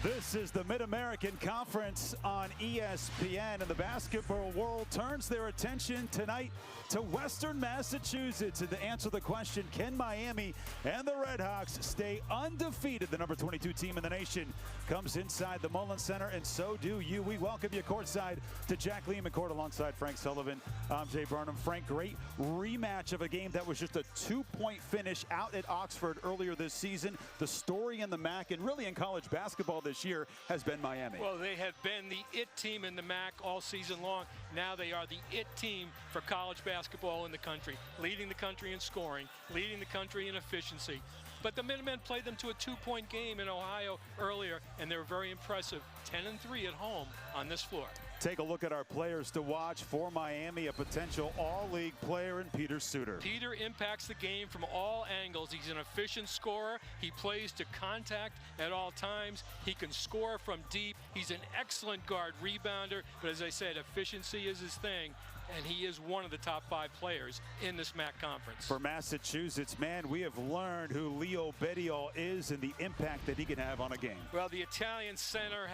This is the Mid-American Conference on ESPN, and the basketball world turns their attention tonight to Western Massachusetts. And to answer the question, can Miami and the Redhawks stay undefeated? The number 22 team in the nation comes inside the Mullen Center, and so do you. We welcome you courtside to Jack Lehman Court alongside Frank Sullivan. I'm Jay Barnum. Frank, great rematch of a game that was just a 2-point finish out at Oxford earlier this season. The story in the MAC and really in college basketball this year has been Miami. Well, they have been the it team in the MAC all season long. Now they are the it team for college basketball in the country, leading the country in scoring, leading the country in efficiency. But the Minutemen played them to a 2-point game in Ohio earlier, and they were very impressive. 10-3 at home on this floor. Take a look at our players to watch for Miami, a potential all-league player in Peter Suter. Peter impacts the game from all angles. He's an efficient scorer. He plays to contact at all times. He can score from deep. He's an excellent guard rebounder, but as I said, efficiency is his thing, and he is one of the top 5 players in this MAC conference. For Massachusetts, man, we have learned who Leo Bedial is and the impact that he can have on a game. Well, the Italian center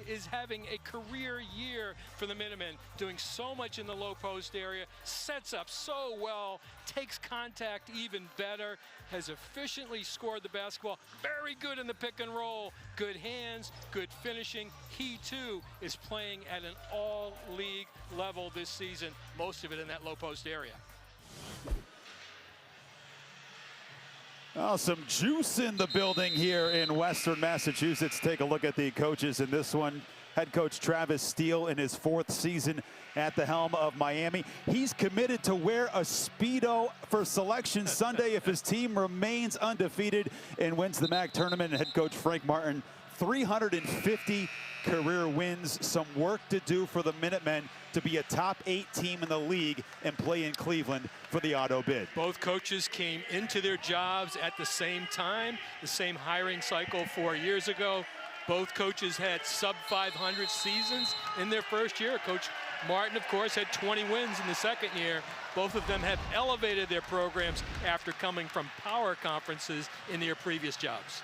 is having a career year for the Minutemen, doing so much in the low post area, sets up so well, takes contact even better, has efficiently scored the basketball, very good in the pick and roll, good hands, good finishing. He too is playing at an all-league level this season, most of it in that low post area. Oh, some juice in the building here in Western Massachusetts. Take a look at the coaches in this one. Head coach Travis Steele in his 4th season at the helm of Miami. He's committed to wear a Speedo for Selection Sunday if his team remains undefeated and wins the MAC tournament. And head coach Frank Martin, 350 career wins. Some work to do for the Minutemen to be a top 8 team in the league and play in Cleveland for the auto bid. Both coaches came into their jobs at the same time, the same hiring cycle 4 years ago. Both coaches had sub-500 seasons in their first year. Coach Martin, of course, had 20 wins in the second year. Both of them have elevated their programs after coming from power conferences in their previous jobs.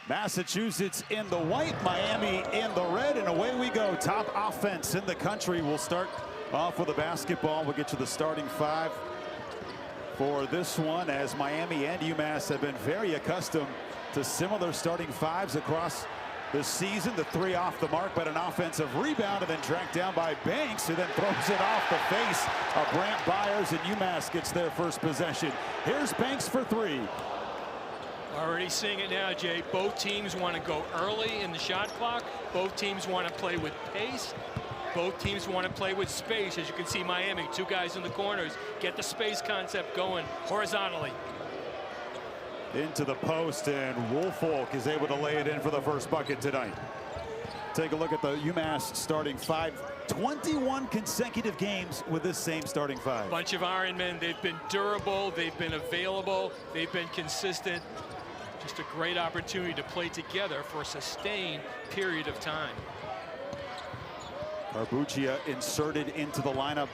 Massachusetts in the white, Miami in the red, and away we go. Top offense in the country. We'll start off with the basketball. We'll get to the starting 5 for this one, as Miami and UMass have been very accustomed to similar starting 5s across the season. The 3 off the mark, but an offensive rebound and then tracked down by Banks, who then throws it off the face of Brant Byers, and UMass gets their first possession. Here's Banks for 3. Already seeing it now, Jay. Both teams want to go early in the shot clock. Both teams want to play with pace. Both teams want to play with space. As you can see, Miami, 2 guys in the corners, get the space concept going horizontally. Into the post, and Woolfolk is able to lay it in for the first bucket tonight. Take a look at the UMass starting 5. 21 consecutive games with this same starting 5. Bunch of Iron Men. They've been durable. They've been available. They've been consistent. Just a great opportunity to play together for a sustained period of time. Arbuccia inserted into the lineup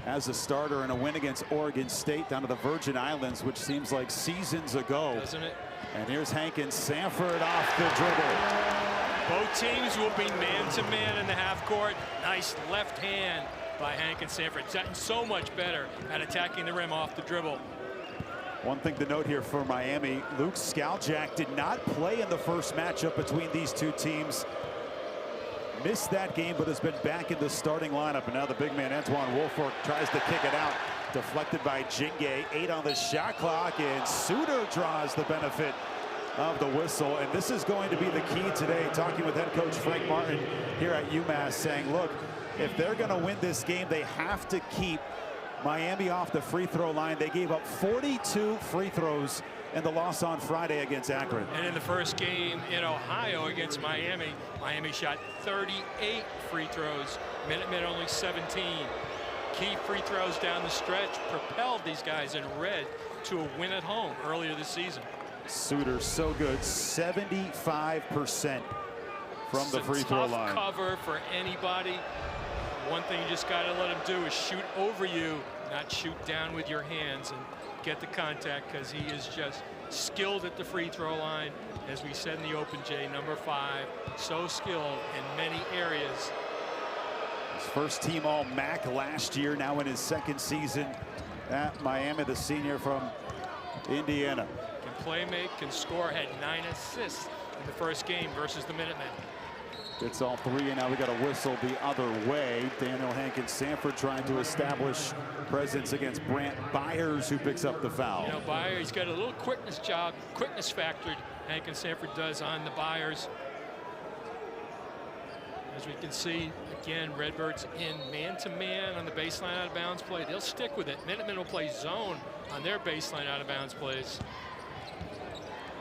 as a starter in a win against Oregon State down to the Virgin Islands, which seems like seasons ago. Doesn't it? And here's Hankins Sanford off the dribble. Both teams will be man-to-man in the half court. Nice left hand by Hankins Sanford. Gotten so much better at attacking the rim off the dribble. One thing to note here for Miami, Luke Skaljak did not play in the first matchup between these 2 teams. Missed that game, but has been back in the starting lineup. And now the big man, Antoine Woolfolk, tries to kick it out. Deflected by Jinge. 8 on the shot clock, and Suter draws the benefit of the whistle. And this is going to be the key today, talking with head coach Frank Martin here at UMass, saying, look, if they're going to win this game, they have to keep Miami off the free throw line. They gave up 42 free throws in the loss on Friday against Akron. And in the first game in Ohio against Miami, Miami shot 38 free throws. Minutemen only 17. Key free throws down the stretch propelled these guys in red to a win at home earlier this season. Suter so good, 75% from the free throw line. Tough cover for anybody. One thing you just got to let him do is shoot over you, not shoot down with your hands and get the contact, because he is just skilled at the free throw line. as we said in the open, Jay, number 5, so skilled in many areas. His first team All-MAC last year, now in his second season at Miami, the senior from Indiana. Can play make, can score, had 9 assists in the first game versus the Minutemen. Gets all 3, and now we got a whistle the other way. Daniel Hankins Sanford trying to establish presence against Brant Byers, who picks up the foul. You know, Byers, he's got a little quickness factor. Hankins Sanford does on the Byers. As we can see, again, Redbirds in man-to-man on the baseline out of bounds play. They'll stick with it. Minutemen will play zone on their baseline out of bounds plays.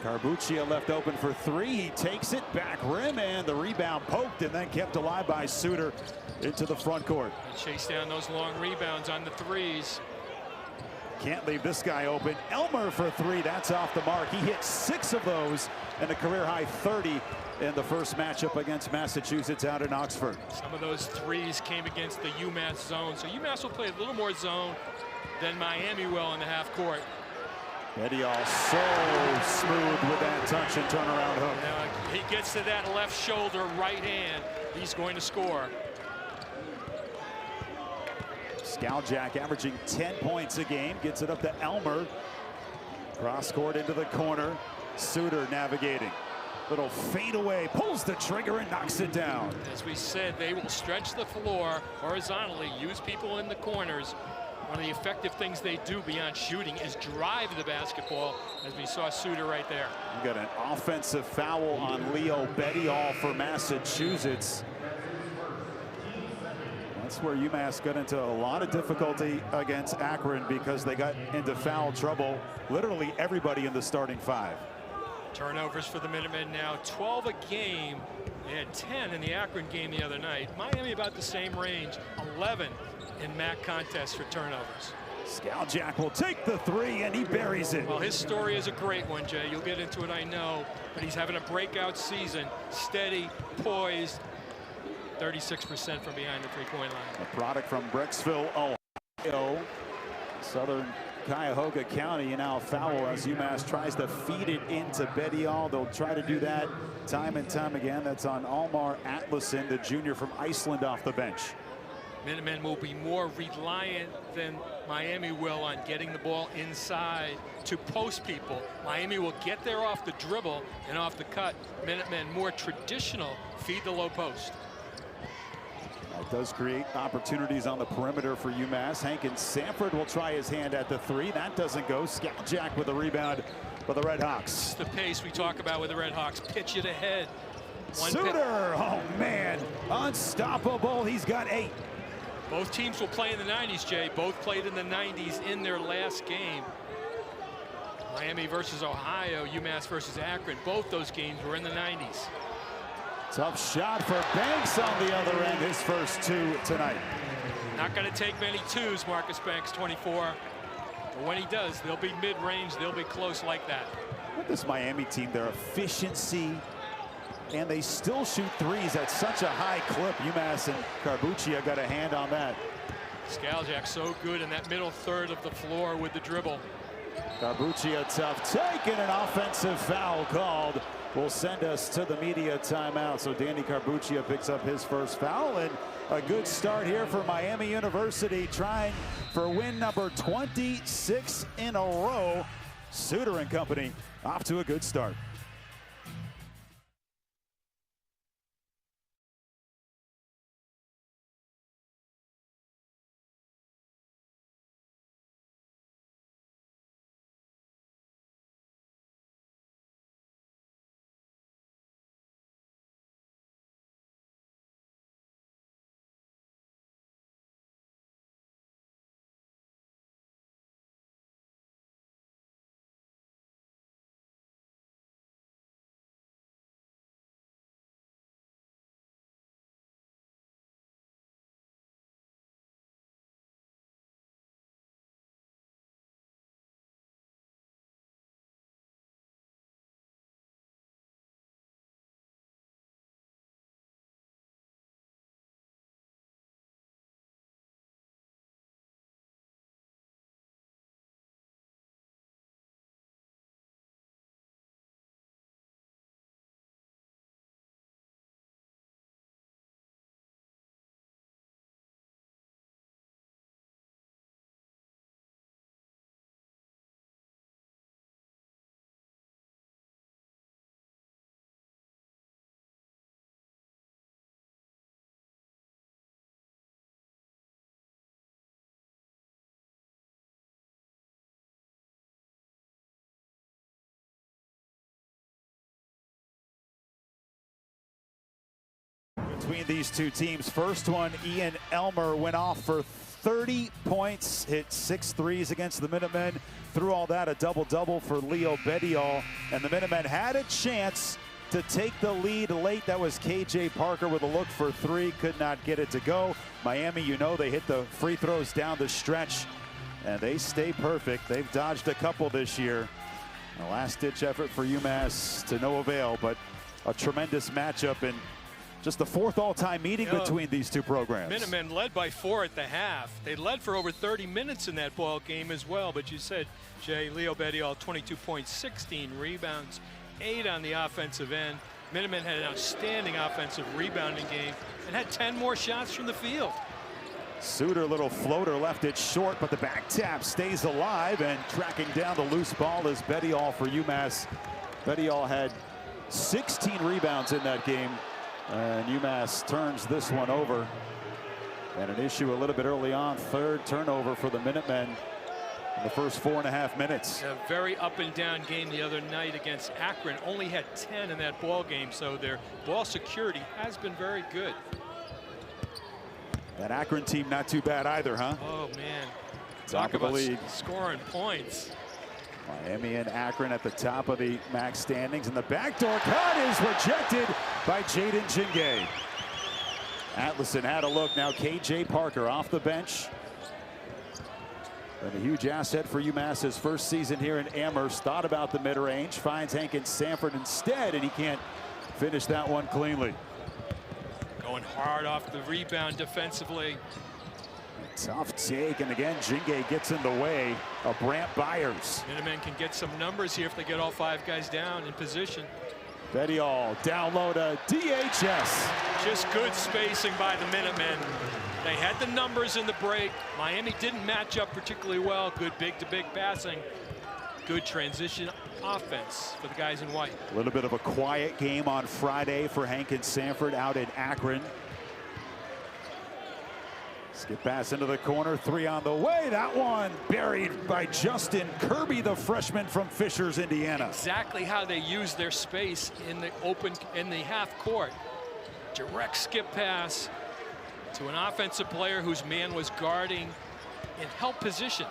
Carbuccia left open for 3. He takes it back rim, and the rebound poked and then kept alive by Suter into the front court. And chase down those long rebounds on the 3s. Can't leave this guy open. Elmer for 3. That's off the mark. He hit 6 of those and a career-high 30 in the first matchup against Massachusetts out in Oxford. Some of those 3s came against the UMass zone. So UMass will play a little more zone than Miami will in the half court. Bedial so smooth with that touch and turnaround hook. Now he gets to that left shoulder, right hand. He's going to score. Skaljak averaging 10 points a game. Gets it up to Elmer. Cross court into the corner. Suter navigating. Little fadeaway. Pulls the trigger and knocks it down. As we said, they will stretch the floor horizontally, use people in the corners. One of the effective things they do beyond shooting is drive the basketball, as we saw Suter right there. You got an offensive foul on Leo Bedial for Massachusetts. That's where UMass got into a lot of difficulty against Akron because they got into foul trouble. Literally everybody in the starting 5. Turnovers for the Minutemen now, 12 a game. They had 10 in the Akron game the other night. Miami about the same range, 11 in MAC contests for turnovers. Skaljak will take the 3 and he buries it. Well, his story is a great one, Jay. You'll get into it, I know, but he's having a breakout season. Steady, poised, 36% from behind the three-point line. A product from Brecksville, Ohio. Southern Cuyahoga County, and now a foul as UMass tries to feed it into Bedial. They'll try to do that time and time again. That's on Almar Atlason, the junior from Iceland, off the bench. Minutemen will be more reliant than Miami will on getting the ball inside to post people. Miami will get there off the dribble and off the cut. Minutemen more traditional, feed the low post. That does create opportunities on the perimeter for UMass. Hankins Sanford will try his hand at the 3. That doesn't go. Skaljak with a rebound for the Red Hawks. The pace we talk about with the Red Hawks. Pitch it ahead. Suter, oh man, unstoppable. He's got 8. Both teams will play in the 90s, Jay. Both played in the 90s in their last game. Miami versus Ohio, UMass versus Akron. Both those games were in the 90s. Tough shot for Banks on the other end, his first 2 tonight. Not going to take many 2s, Marcus Banks, 24. But when he does, they'll be mid-range, they'll be close like that. With this Miami team, their efficiency, and they still shoot 3s at such a high clip. UMass and Carbuccia got a hand on that. Skaljak so good in that middle third of the floor with the dribble. Carbuccia tough take, and an offensive foul called will send us to the media timeout. So Danny Carbuccia picks up his first foul, and a good start here for Miami University, trying for win number 26 in a row. Suter and company off to a good start. between these two teams. First one, Ian Elmer went off for 30 points, hit 6 threes against the Minutemen. Through all that, a double-double for Leo Bedial. And the Minutemen had a chance to take the lead late. That was KJ Parker with a look for 3, could not get it to go. Miami, you know, they hit the free throws down the stretch, and they stay perfect. They've dodged a couple this year. A last-ditch effort for UMass to no avail, but a tremendous matchup and just the 4th all-time meeting between these two programs. Minutemen led by 4 at the half. They led for over 30 minutes in that ball game as well. But you said, Jay, Leo Bedial, 22 points, 16 rebounds, 8 on the offensive end. Minutemen had an outstanding offensive rebounding game and had 10 more shots from the field. Suter, little floater, left it short, but the back tap stays alive, and tracking down the loose ball is Bedial for UMass. Bedial had 16 rebounds in that game, and UMass turns this one over. And an issue a little bit early on, 3rd turnover for the Minutemen in the first 4.5 minutes. A very up and down game the other night against Akron. Only had 10 in that ball game, so their ball security has been very good. That Akron team not too bad either, huh? Oh man, Top of the league, scoring points. Miami and Akron at the top of the MAC standings, and the backdoor cut is rejected by Jaden Jingay. Atlason had a look. Now KJ Parker off the bench. And a huge asset for UMass, his first season here in Amherst. Thought about the mid-range, finds Hankins Sanford instead, and he can't finish that one cleanly. Going hard off the rebound defensively. Tough take, and again Jingay gets in the way of Brant Byers. Minutemen can get some numbers here if they get all 5 guys down in position. Bedial down low to DHS. Just good spacing by the Minutemen. They had the numbers in the break. Miami didn't match up particularly well. Good big-to-big passing. Good transition offense for the guys in white. A little bit of a quiet game on Friday for Hankins Sanford out in Akron. Skip pass into the corner, 3 on the way. That one buried by Justin Kirby, the freshman from Fishers, Indiana. Exactly how they use their space in the half court. Direct skip pass to an offensive player whose man was guarding in help position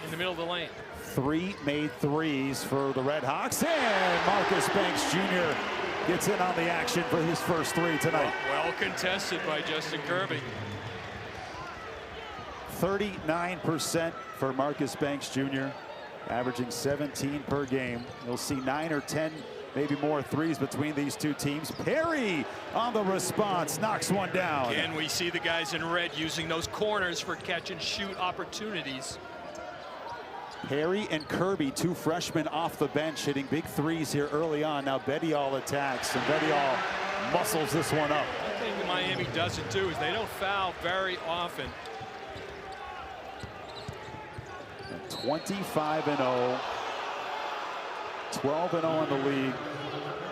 in the middle of the lane. 3 made threes for the Red Hawks, and Marcus Banks Jr. gets in on the action for his first 3 tonight. Well contested by Justin Kirby. 39% for Marcus Banks Jr., averaging 17 per game. You'll see 9 or 10, maybe more threes between these two teams. Perry on the response, knocks one down. And we see the guys in red using those corners for catch and shoot opportunities. Perry and Kirby, 2 freshmen off the bench, hitting big threes here early on. Now Bedial attacks, and Bedial muscles this one up. One thing that Miami doesn't do is they don't foul very often. 25-0, 12-0 in the league.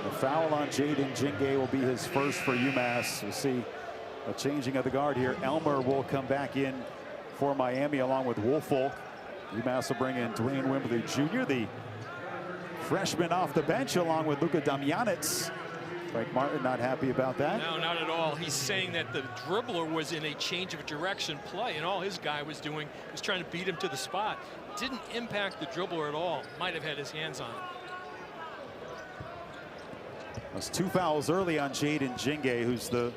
The foul on Jaden Jingay will be his first for UMass. We'll see a changing of the guard here. Elmer will come back in for Miami along with Woolfolk. UMass will bring in Dwayne Wimberly Jr., the freshman off the bench, along with Luka Damjanec. Frank Martin not happy about that. No, not at all. He's saying that the dribbler was in a change of direction play, and all his guy was doing was trying to beat him to the spot. Didn't impact the dribbler at all. Might have had his hands on it. Those 2 fouls early on Jaden Jingay, who's the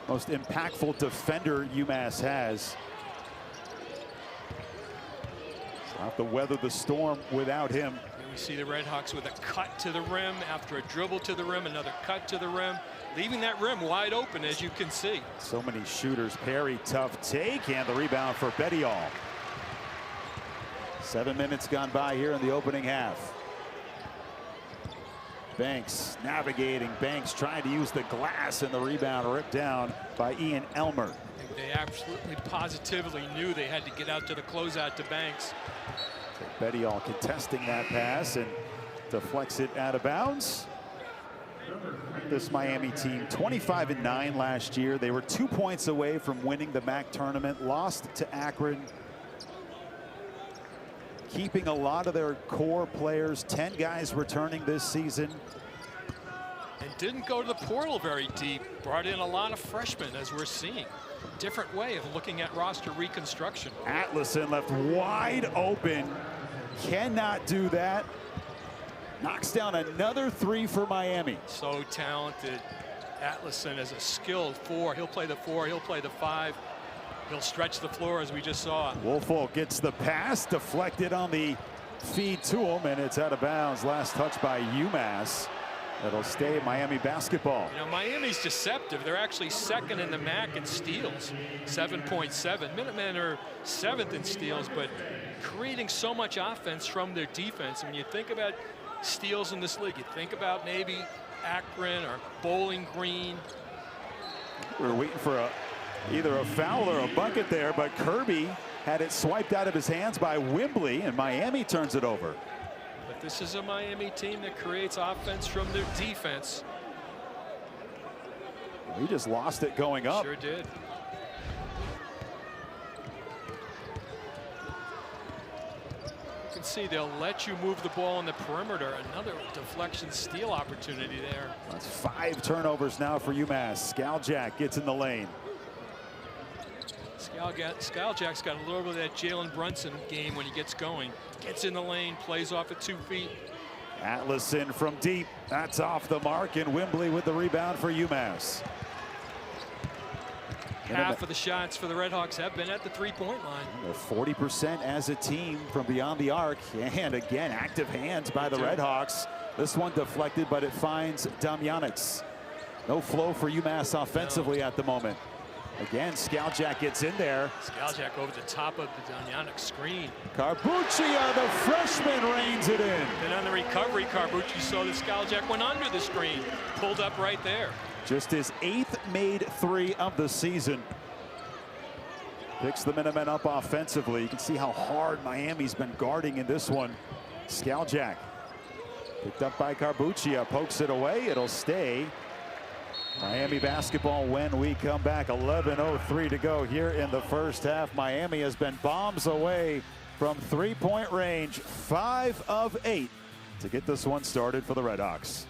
most impactful defender UMass has. We'll have to weather the storm without him. And we see the Red Hawks with a cut to the rim after a dribble to the rim, another cut to the rim, leaving that rim wide open, as you can see. So many shooters. Perry, tough take, and the rebound for Bedial. 7 minutes gone by here in the opening half. Banks navigating. Banks trying to use the glass, and the rebound ripped down by Ian Elmer. They absolutely positively knew they had to get out to the closeout to Banks. Bedial contesting that pass and deflects it out of bounds. This Miami team, 25-9 last year. They were 2 points away from winning the MAC tournament, lost to Akron. Keeping a lot of their core players, 10 guys returning this season. And didn't go to the portal very deep. Brought in a lot of freshmen, as we're seeing. Different way of looking at roster reconstruction. Atlason left wide open. Cannot do that. Knocks down another three for Miami. So talented. Atlason is a skilled 4. He'll play the 4. He'll play the 5. He'll stretch the floor, as we just saw. Woolfolk gets the pass, deflected on the feed to him, and it's out of bounds. Last touch by UMass. It'll stay Miami basketball. You know, Miami's deceptive. They're actually second in the MAC in steals, 7.7. Minutemen are 7th in steals, but creating so much offense from their defense. When you think about steals in this league, you think about maybe Akron or Bowling Green. We were waiting for either a foul or a bucket there, but Kirby had it swiped out of his hands by Wembley, and Miami turns it over. But this is a Miami team that creates offense from their defense. He just lost it going up. Sure did. You can see they'll let you move the ball on the perimeter. Another deflection steal opportunity there. That's 5 turnovers now for UMass. Skaljack gets in the lane. Skaljack's got a little bit of that Jalen Brunson game when he gets going. Gets in the lane, plays off at 2 feet. Atlason from deep. That's off the mark, and Wembley with the rebound for UMass. Half of the shots for the Redhawks have been at the 3-point line. They're 40% as a team from beyond the arc. And again, active hands by the Redhawks. This one deflected, but it finds Damjanec. No flow for UMass offensively at the moment. Again, Skaljack gets in there. Skaljack over the top of the Damjanec screen. Carbuccia, the freshman, reins it in. And on the recovery, Carbucci saw that Skaljack went under the screen. Pulled up right there. Just his 8th made 3 of the season. Picks the Minutemen up offensively. You can see how hard Miami's been guarding in this one. Skaljack picked up by Carbuccia, pokes it away. It'll stay Miami basketball when we come back. 11:03 to go here in the first half. Miami has been bombs away from 3-point range, 5 of 8 to get this one started for the Redhawks.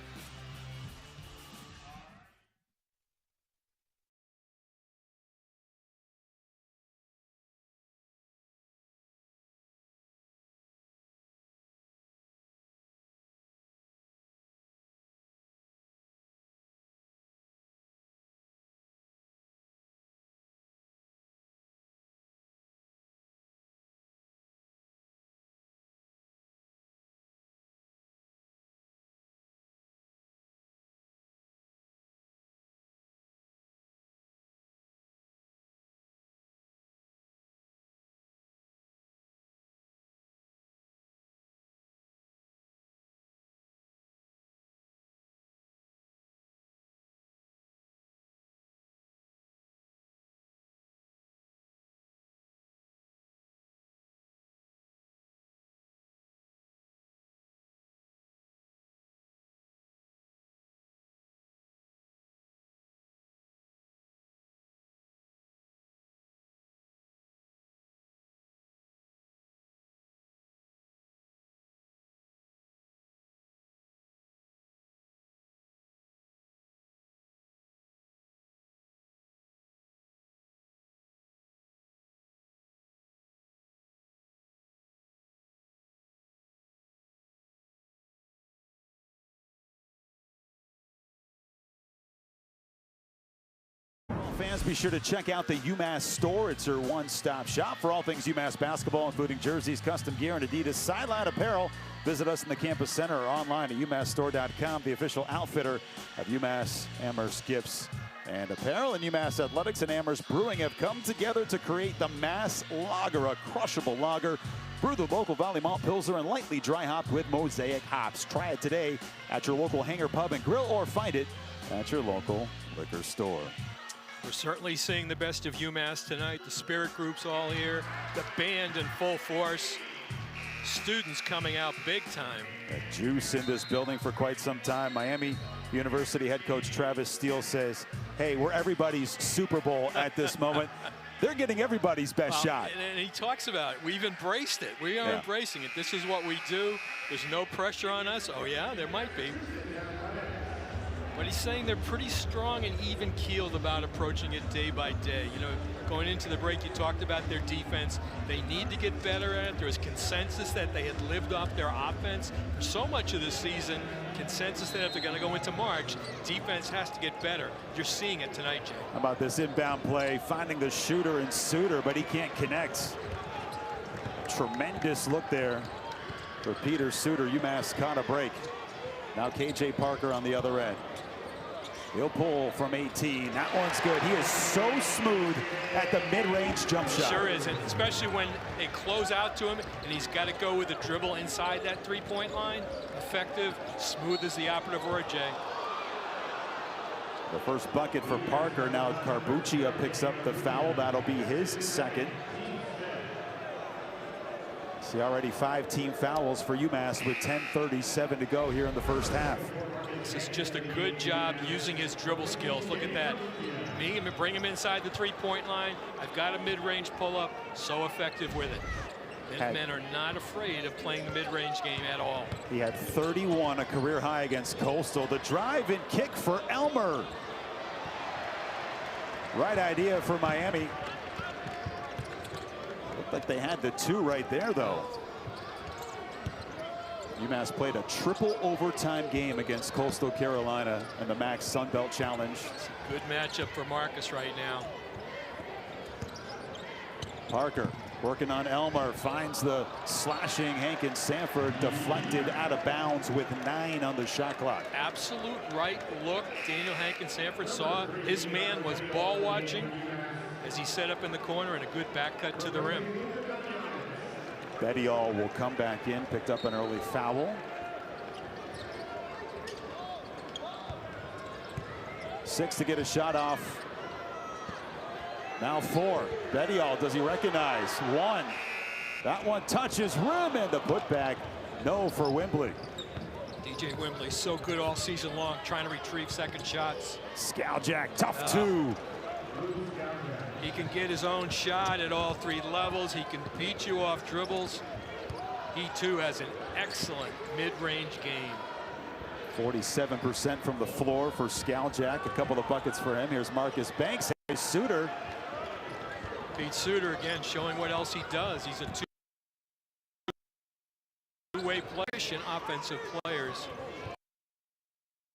Fans, be sure to check out the UMass store. It's your one-stop shop for all things UMass basketball, including jerseys, custom gear, and Adidas sideline apparel. Visit us in the campus center or online at umassstore.com, the official outfitter of UMass Amherst Gifts and Apparel. And UMass Athletics and Amherst Brewing have come together to create the Mass Lager, a crushable lager. Brew the local Valley Malt Pilsner and lightly dry hopped with Mosaic hops. Try it today at your local Hangar Pub and Grill, or find it at your local liquor store. We're certainly seeing the best of UMass tonight. The spirit group's all here. The band in full force. Students coming out big time. That juice in this building for quite some time. Miami University head coach Travis Steele says, hey, we're everybody's Super Bowl at this moment. They're getting everybody's best shot. And he talks about it. We've embraced it. We are embracing it. This is what we do. There's no pressure on us. Oh, yeah, there might be. But he's saying they're pretty strong and even-keeled about approaching it day by day. You know, going into the break, you talked about their defense. They need to get better at it. There was consensus that they had lived off their offense for so much of the season. Consensus that if they're going to go into March, defense has to get better. You're seeing it tonight, Jay. How about this inbound play, finding the shooter in Suter, but he can't connect. Tremendous look there for Peter Suter. UMass caught a break. Now KJ Parker on the other end. He'll pull from 18. That one's good. He is so smooth at the mid-range jump shot. Sure is, and especially when they close out to him and he's got to go with a dribble inside that three-point line. Effective, smooth is the operative word, Jay. The first bucket for Parker. Now Carbuccia picks up the foul. That'll be his second. See, already 5 team fouls for UMass with 10:37 to go here in the first half. This is just a good job using his dribble skills. Look at that. Bring him inside the three-point line. I've got a mid-range pull-up. So effective with it. Men are not afraid of playing the mid-range game at all. He had 31, a career high against Coastal. The drive and kick for Elmer. Right idea for Miami. Looked like they had the 2 right there, though. UMass played a triple overtime game against Coastal Carolina in the MAC Sun Belt Challenge. Good matchup for Marcus right now. Parker working on Elmer, finds the slashing Hankins Sanford, deflected out of bounds with 9 on the shot clock. Absolute right look. Daniel Hankins Sanford saw his man was ball watching as he set up in the corner, and a good back cut to the rim. Bettiol will come back in, picked up an early foul. 6 to get a shot off. Now 4. Bettiol, does he recognize? 1. That one touches rim, and the putback. No for Wembley. DJ Wembley, so good all season long, trying to retrieve second shots. Scaljak, tough 2. He can get his own shot at all 3 levels. He can beat you off dribbles. He too has an excellent mid-range game. 47% from the floor for Scaljak. A couple of buckets for him. Here's Marcus Banks. Here's Suter. Pete Suter again showing what else he does. He's a two-way player, offensive players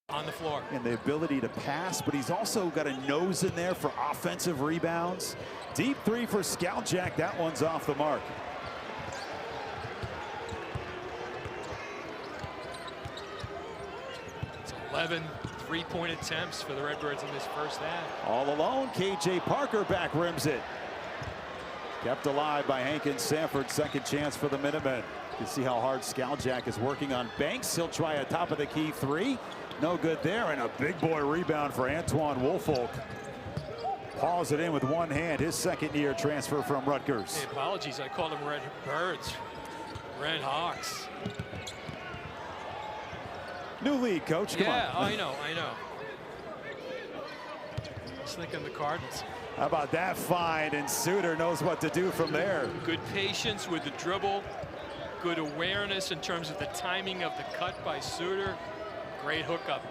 on the floor. And the ability to pass, but he's also got a nose in there for offensive rebounds. Deep 3 for Scaljak. That one's off the mark. It's 11 three-point attempts for the Redbirds in this first half. All alone, KJ Parker back rims it. Kept alive by Hankins Sanford. Second chance for the Minutemen. You can see how hard Scaljak is working on Banks. He'll try a top of the key 3. No good there, and a big boy rebound for Antoine Woolfolk. Paws it in with one hand. His second-year transfer from Rutgers. Hey, apologies, I called them Red Birds. Red Hawks. New league, coach. Come on. Yeah, I know. I was thinking the Cardinals. How about that find? And Suter knows what to do from there. Good patience with the dribble. Good awareness in terms of the timing of the cut by Suter. Great hookup.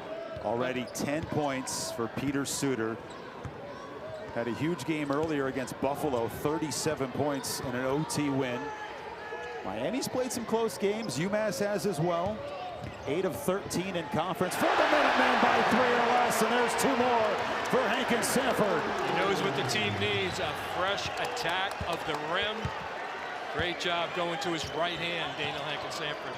Already 10 points for Peter Suter. Had a huge game earlier against Buffalo, 37 points in an OT win. Miami's played some close games. UMass has as well. 8 of 13 in conference for the Minutemen by 3 or less, and there's 2 more for Hankins Sanford. He knows what the team needs, a fresh attack of the rim. Great job going to his right hand, Daniel Hankins Sanford.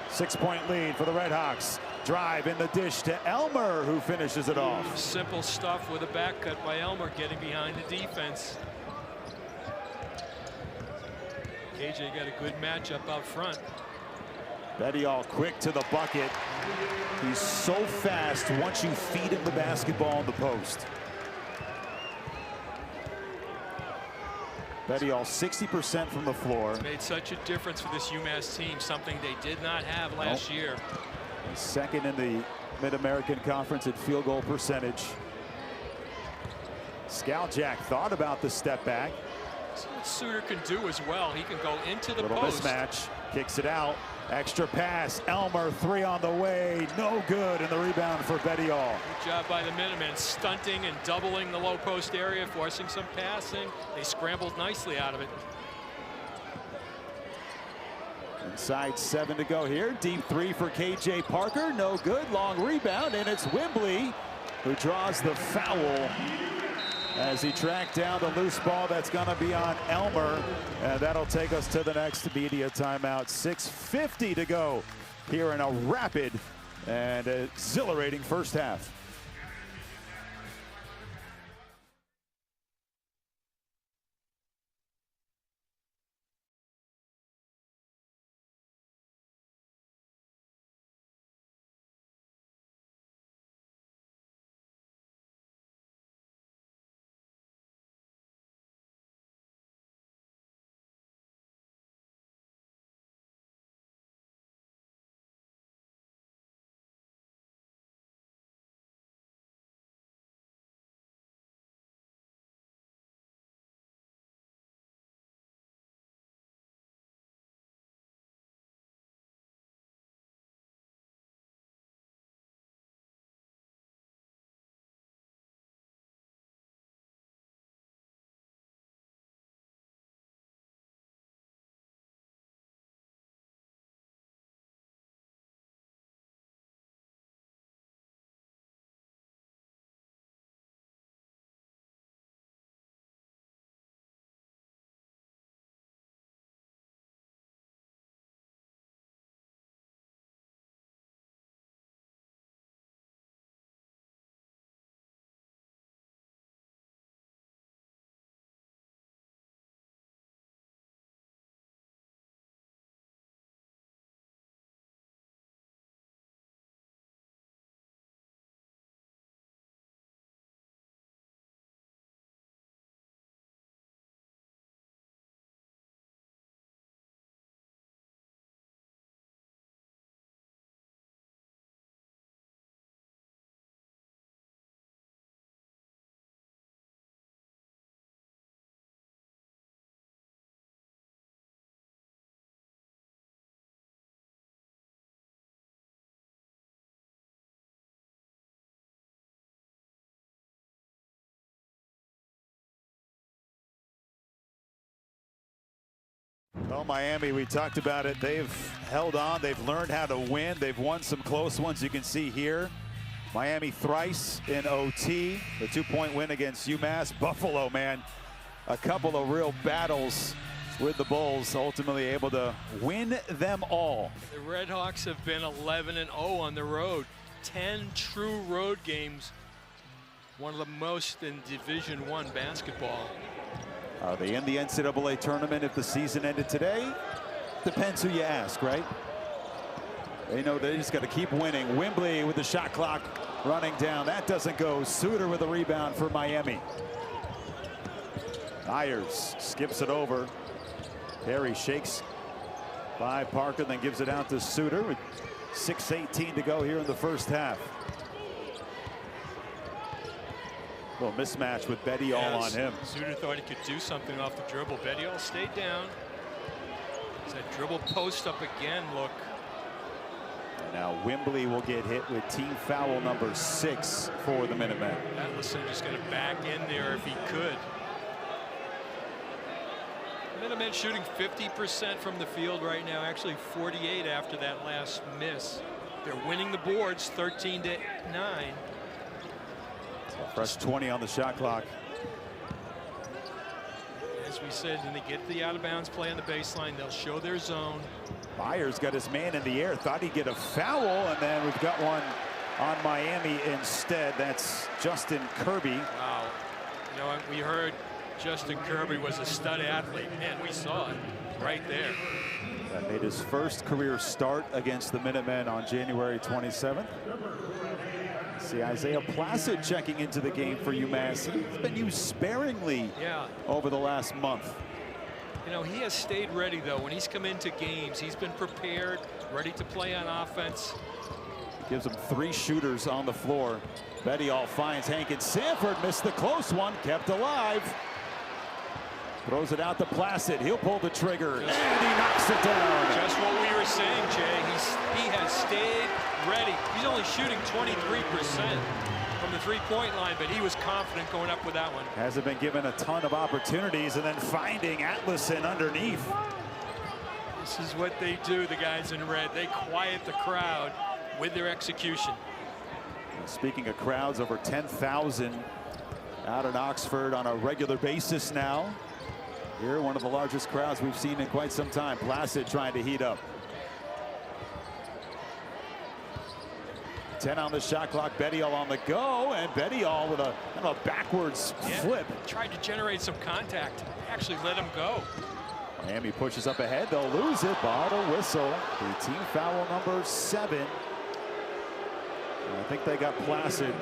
6-point lead for the Red Hawks. Drive in the dish to Elmer, who finishes it off. Simple stuff with a back cut by Elmer, getting behind the defense. KJ got a good matchup out front. Bettiol quick to the bucket. He's so fast once you feed him the basketball in the post. Bettiol 60% from the floor. It's made such a difference for this UMass team, something they did not have last year. He's second in the Mid-American Conference at field goal percentage. Scaljak thought about the step back. See what Suter can do as well. He can go into the Little post. mismatch, kicks it out. Extra pass, Elmer, 3 on the way, no good, and the rebound for Bettiol. Good job by the Minutemen, stunting and doubling the low post area, forcing some passing. They scrambled nicely out of it. Inside 7 to go here. Deep 3 for KJ Parker, no good. Long rebound, and it's Wembley who draws the foul as he tracked down the loose ball. That's going to be on Elmer, and that'll take us to the next media timeout. 6:50 to go here in a rapid and exhilarating first half. Well, Miami, we talked about it. They've held on. They've learned how to win. They've won some close ones. You can see here. Miami thrice in OT. The 2-point win against UMass. Buffalo, man, a couple of real battles with the Bulls, ultimately able to win them all. The Redhawks have been 11-0 on the road. 10 true road games. One of the most in Division I basketball. Are they in the NCAA tournament if the season ended today? Depends who you ask, right? They know they just got to keep winning. Wembley with the shot clock running down. That doesn't go. Suter with a rebound for Miami. Myers skips it over. Perry shakes by Parker, then gives it out to Suter with 6:18 to go here in the first half. Little mismatch with Bettiol on him. Suter thought he could do something off the dribble. Bettiol stayed down. It's that dribble post up again look. And now Wembley will get hit with team foul number 6 for the Minutemen. Atlason just going to back in there if he could. Minutemen shooting 50% from the field right now, actually 48 after that last miss. They're winning the boards 13-9. Fresh 20 on the shot clock. As we said, when they get the out of bounds play on the baseline, they'll show their zone. Myers got his man in the air, thought he'd get a foul, and then we've got one on Miami instead. That's Justin Kirby. Wow. You know, we heard Justin Kirby was a stud athlete, and we saw it right there. That made his first career start against the Minutemen on January 27th. See Isaiah Placid checking into the game for UMass. He's been used sparingly over the last month. You know, he has stayed ready, though. When he's come into games, he's been prepared, ready to play on offense. Gives him 3 shooters on the floor. Bettiol finds Hank and Sanford, missed the close one, kept alive. Throws it out to Placid. He'll pull the trigger, and he knocks it down. Just what we were saying, Jay. He has stayed ready. He's only shooting 23% from the three-point line, but he was confident going up with that one. Hasn't been given a ton of opportunities, and then finding Atlison underneath. This is what they do, the guys in red. They quiet the crowd with their execution. Speaking of crowds, over 10,000 out in Oxford on a regular basis now. Here, one of the largest crowds we've seen in quite some time. Placid trying to heat up. 10 on the shot clock. Bettiol on the go, and Bettiol with a kind of a backwards flip. Tried to generate some contact. Actually let him go. Miami pushes up ahead. They'll lose it. Bottle whistle. The team foul number 7. I think they got Placid.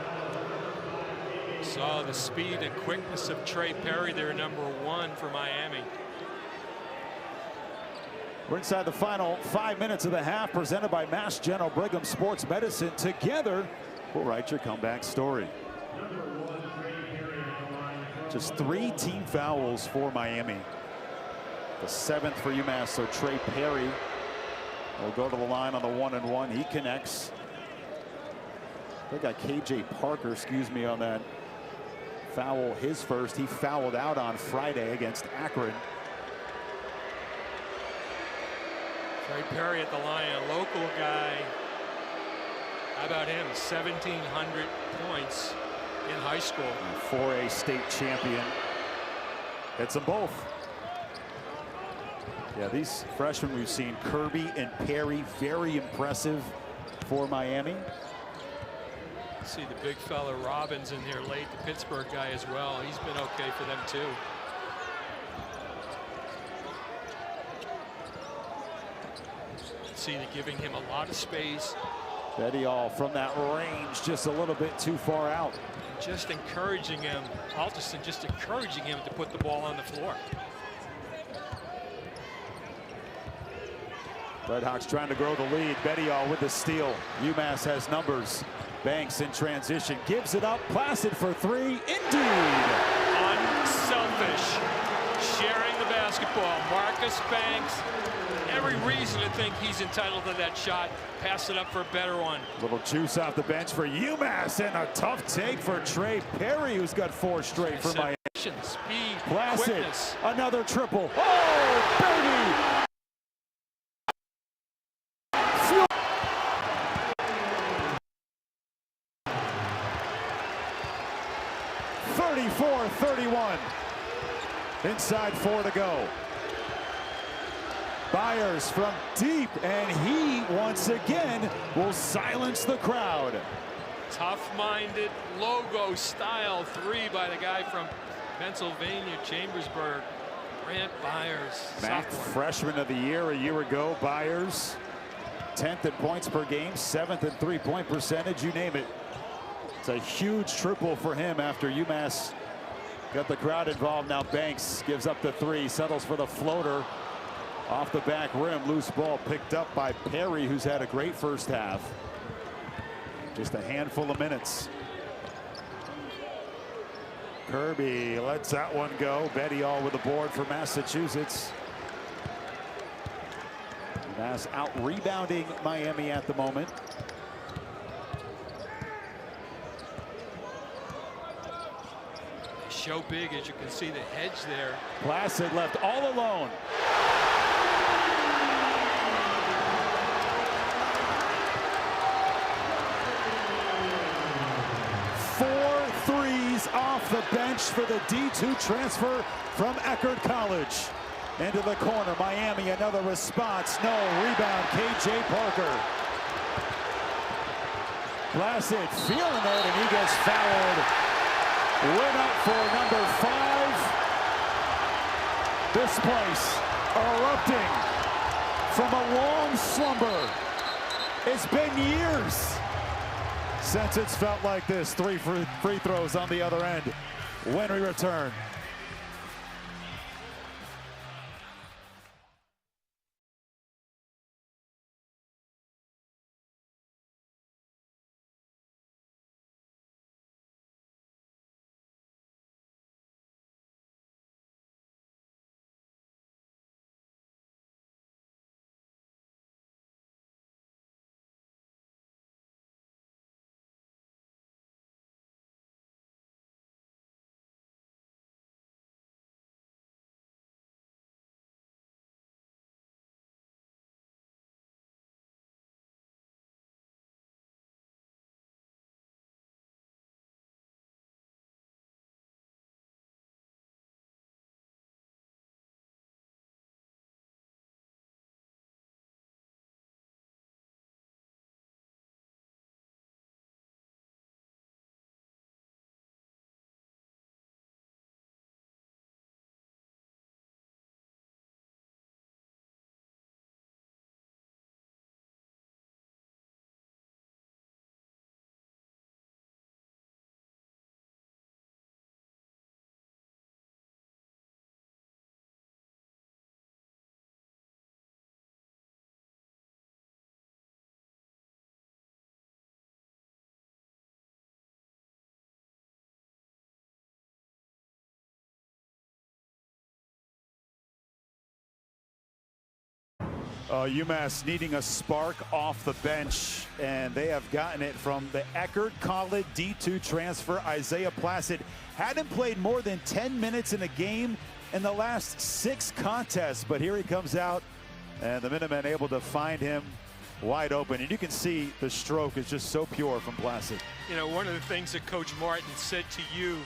Saw the speed and quickness of Trey Perry, their number 1 for Miami. We're inside the final 5 minutes of the half, presented by Mass General Brigham Sports Medicine. Together, we'll write your comeback story. Just 3 team fouls for Miami. The 7th for UMass, so Trey Perry will go to the line on the 1-and-1. He connects. They got KJ Parker, on that foul, his first. He fouled out on Friday against Akron. Trey Perry at the line, a local guy. How about him? 1,700 points in high school. 4A state champion. Hits them both. Yeah, these freshmen we've seen, Kirby and Perry, very impressive for Miami. See the big fella Robbins in here late, the Pittsburgh guy as well. He's been okay for them too. See, they're giving him a lot of space. Bettiol from that range, just a little bit too far out. Just encouraging him, Alderson just encouraging him to put the ball on the floor. Redhawks trying to grow the lead. Bettiol with the steal. UMass has numbers. Banks in transition, gives it up. Placid for 3. Indeed. Unselfish. Sharing the basketball. Marcus Banks. Every reason to think he's entitled to that shot. Pass it up for a better one. Little juice off the bench for UMass, and a tough take for Trey Perry, who's got 4 straight for Miami. Speed, Placid, quickness. another triple. Oh, baby! 34-31. Inside 4 to go. Byers from deep, and he once again will silence the crowd. Tough-minded logo style 3 by the guy from Pennsylvania, Chambersburg, Grant Byers. MAC freshman of the year a year ago. Byers 10th in points per game, 7th in three-point percentage, you name it. It's a huge triple for him after UMass got the crowd involved. Now Banks gives up the 3, settles for the floater off the back rim. Loose ball picked up by Perry, who's had a great first half. Just a handful of minutes. Kirby lets that one go. Bettiol with the board for Massachusetts. UMass out rebounding Miami at the moment. Show big, as you can see the hedge there. Placid left all alone. Four threes off the bench for the D2 transfer from Eckerd College. Into the corner, Miami, another response. No, rebound, KJ Parker. Placid feeling it, and he gets fouled. Win up for number 5. This place erupting from a long slumber. It's been years since it's felt like this. 3 free throws on the other end when we return. UMass needing a spark off the bench, and they have gotten it from the Eckerd College D2 transfer, Isaiah Placid. Hadn't played more than 10 minutes in a game in the last 6 contests, but here he comes out, and the Minutemen able to find him wide open. And you can see the stroke is just so pure from Placid. You know, one of the things that Coach Martin said to you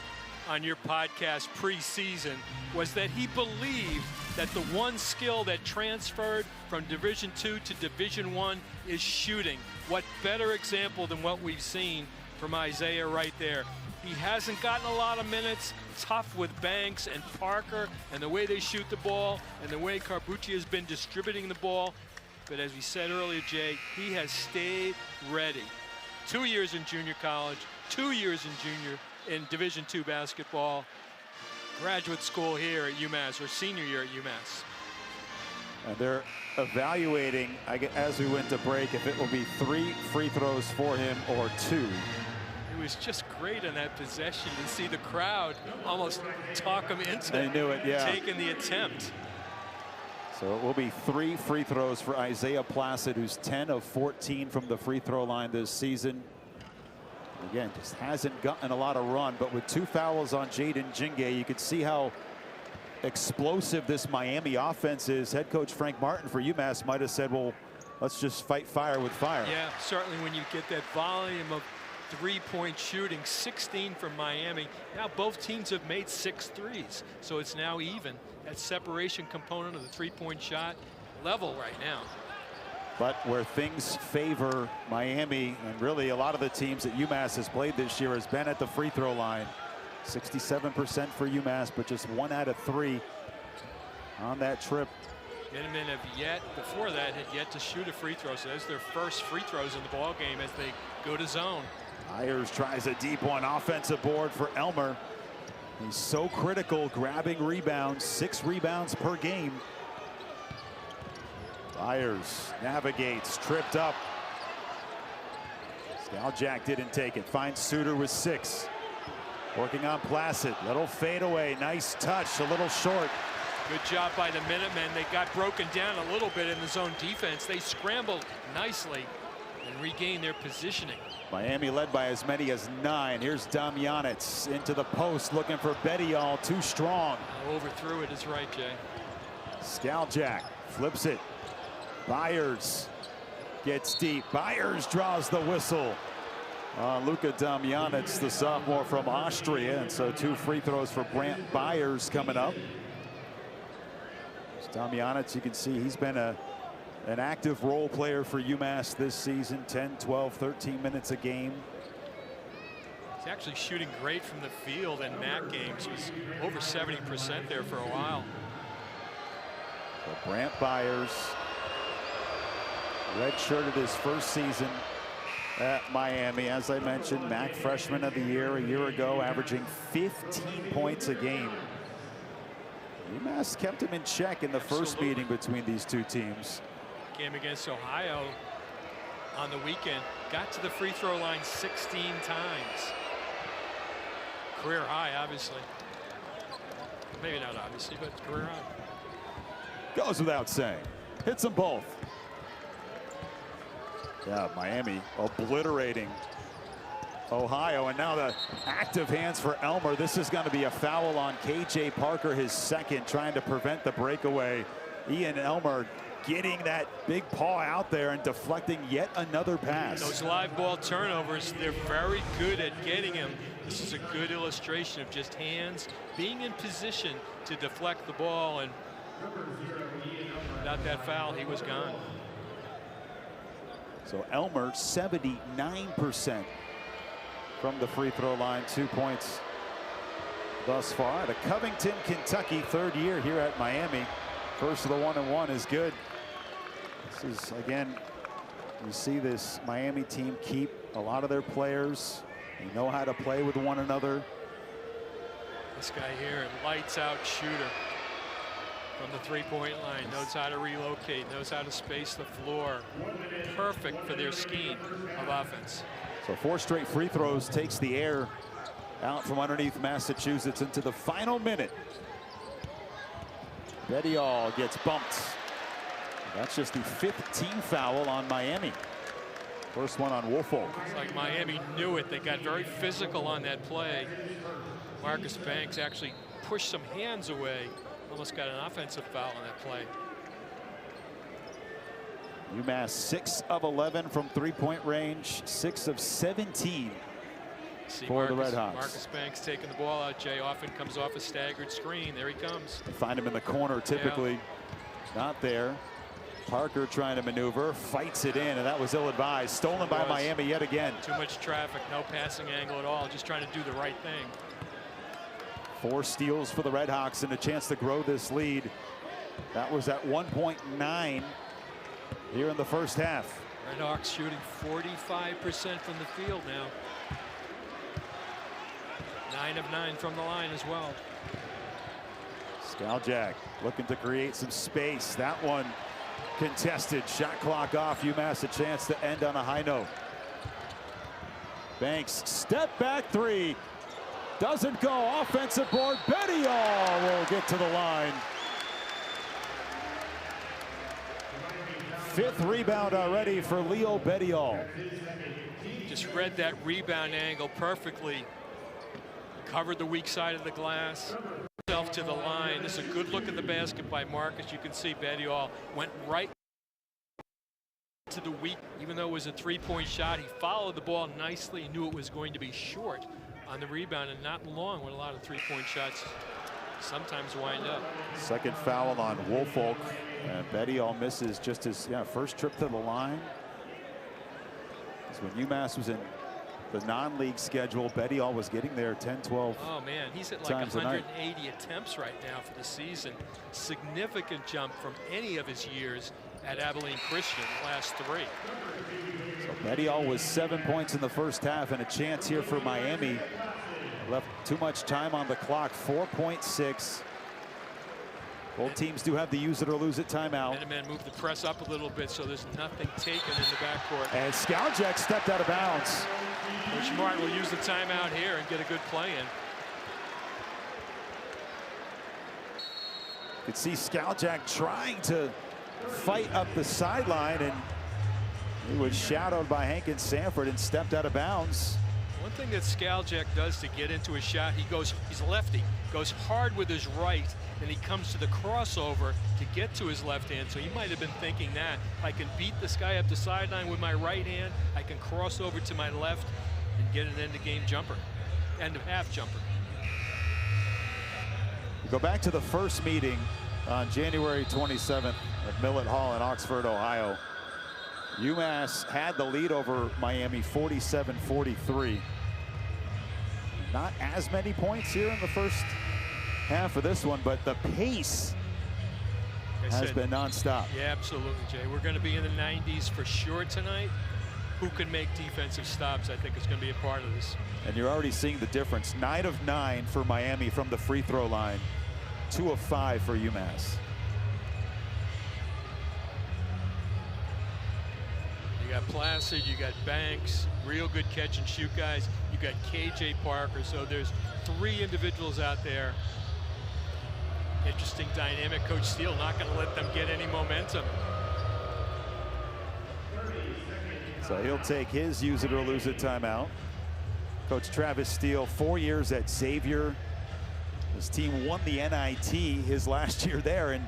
on your podcast preseason was that he believed that the one skill that transferred from Division II to Division I is shooting. What better example than what we've seen from Isaiah right there. He hasn't gotten a lot of minutes, tough with Banks and Parker and the way they shoot the ball and the way Carbucci has been distributing the ball. But as we said earlier, Jay, he has stayed ready. 2 years in junior college, 2 years in Division II basketball, graduate school here at UMass, or senior year at UMass. And they're evaluating, as we went to break, if it will be 3 free throws for him or 2. It was just great on that possession to see the crowd almost talk him into they knew it, yeah, taking the attempt. So it will be 3 free throws for Isaiah Placid, who's 10 of 14 from the free throw line this season. Again, just hasn't gotten a lot of run, but with 2 fouls on Jaden Jingay, you could see how explosive this Miami offense is. Head coach Frank Martin for UMass might have said, well, let's just fight fire with fire. Yeah, certainly when you get that volume of 3-point shooting, 16 from Miami. Now both teams have made 6 threes, so it's now even. That separation component of the 3-point shot level right now. But where things favor Miami, and really a lot of the teams that UMass has played this year, has been at the free throw line. 67% for UMass, but just 1 out of 3 on that trip. Minutemen before that, had yet to shoot a free throw, so that's their first free throws in the ball game as they go to zone. Myers tries a deep one, offensive board for Elmer. He's so critical, grabbing rebounds, 6 rebounds per game. Myers navigates, tripped up. Skaljak didn't take it, finds Suter with 6. Working on Placid, little fadeaway, nice touch, a little short. Good job by the Minutemen. They got broken down a little bit in the zone defense. They scrambled nicely and regained their positioning. Miami led by as many as 9. Here's Damjanec into the post, looking for Bedial, too strong. Overthrew it is right, Jay. Skaljak flips it. Byers gets deep. Byers draws the whistle. Luka Damjanec, the sophomore from Austria, and so 2 free throws for Brant Byers coming up. Damjanec, you can see he's been an active role player for UMass this season. 10, 12, 13 minutes a game. He's actually shooting great from the field in MAC games. He was over 70% there for a while. So Brant Byers, redshirted his first season at Miami. As I mentioned, MAC freshman of the year a year ago, averaging 15 points a game. UMass kept him in check in the first meeting between these 2 teams. Game against Ohio on the weekend, got to the free throw line 16 times. Career high, obviously. Maybe not obviously, but career high. Goes without saying. Hits them both. Yeah, Miami obliterating Ohio, and now the active hands for Elmer. This is going to be a foul on KJ Parker, his 2nd, trying to prevent the breakaway. Ian Elmer getting that big paw out there and deflecting yet another pass. Those live ball turnovers, they're very good at getting him. This is a good illustration of just hands being in position to deflect the ball, and without that foul, he was gone. So Elmer, 79% from the free throw line, 2 points thus far. Out of Covington, Kentucky, 3rd year here at Miami. First of the 1-and-1 is good. This is, again, you see this Miami team keep a lot of their players. They know how to play with one another. This guy here, lights out shooter from the 3-point line, knows how to relocate, knows how to space the floor. Perfect for their scheme of offense. So 4 straight free throws, takes the air out from underneath Massachusetts into the final minute. Bedial gets bumped. That's just the 5th team foul on Miami. First one on Woolfolk. It's like Miami knew it. They got very physical on that play. Marcus Banks actually pushed some hands away. Almost got an offensive foul on that play. UMass 6 of 11 from 3-point range, 6 of 17 for the Redhawks. Marcus Banks taking the ball out, Jay. Often comes off a staggered screen. There he comes. They find him in the corner, typically not there. Parker trying to maneuver, fights it in, and that was ill-advised. Stolen by Miami yet again. Too much traffic, no passing angle at all, just trying to do the right thing. 4 steals for the Redhawks and a chance to grow this lead. That was at 1.9 here in the first half. Redhawks shooting 45% from the field now. 9 of 9 from the line as well. Skaljak looking to create some space. That one contested. Shot clock off. UMass a chance to end on a high note. Banks step back 3. Doesn't go. Offensive board. Bettiol will get to the line. 5th rebound already for Leo Bettiol. Just read that rebound angle perfectly. Covered the weak side of the glass. Himself to the line. This is a good look at the basket by Marcus. You can see Bettiol went right to the weak. Even though it was a 3-point shot, he followed the ball nicely. He knew it was going to be short on the rebound and not long when a lot of 3-point shots sometimes wind up. Second foul on Woolfolk, and Bettiol misses just his first trip to the line. When UMass was in the non-league schedule, Bettiol was getting there 10, 12. Oh man, he's at like 180 attempts right now for the season. Significant jump from any of his years at Abilene Christian, the last 3. So Bettiol was 7 points in the first half and a chance here for Miami. Left too much time on the clock, 4.6. Both teams do have the use it or lose it timeout. Minutemen move the press up a little bit so there's nothing taken in the backcourt. And Skaljak stepped out of bounds. Coach Martin will use the timeout here and get a good play in. You could see Skaljak trying to fight up the sideline, and he was shadowed by Hankins Sanford and stepped out of bounds. One thing that Skaljak does to get into a shot, he's lefty, goes hard with his right, and he comes to the crossover to get to his left hand. So he might have been thinking that I can beat this guy up the sideline with my right hand, I can cross over to my left and get an end-of-game jumper, end-of-half jumper. We go back to the first meeting on January 27th at Millett Hall in Oxford, Ohio. UMass had the lead over Miami 47-43. Not as many points here in the first half of this one, but the pace has been nonstop. Yeah, absolutely, Jay. We're going to be in the 90s for sure tonight. Who can make defensive stops, I think, is going to be a part of this. And you're already seeing the difference. 9 of 9 for Miami from the free throw line. 2 of 5 for UMass. You got Placid, you got Banks, real good catch and shoot guys. You got KJ Parker. So there's 3 individuals out there. Interesting dynamic. Coach Steele not going to let them get any momentum. So he'll take his use it or lose it timeout. Coach Travis Steele, 4 years at Xavier. His team won the NIT his last year there, and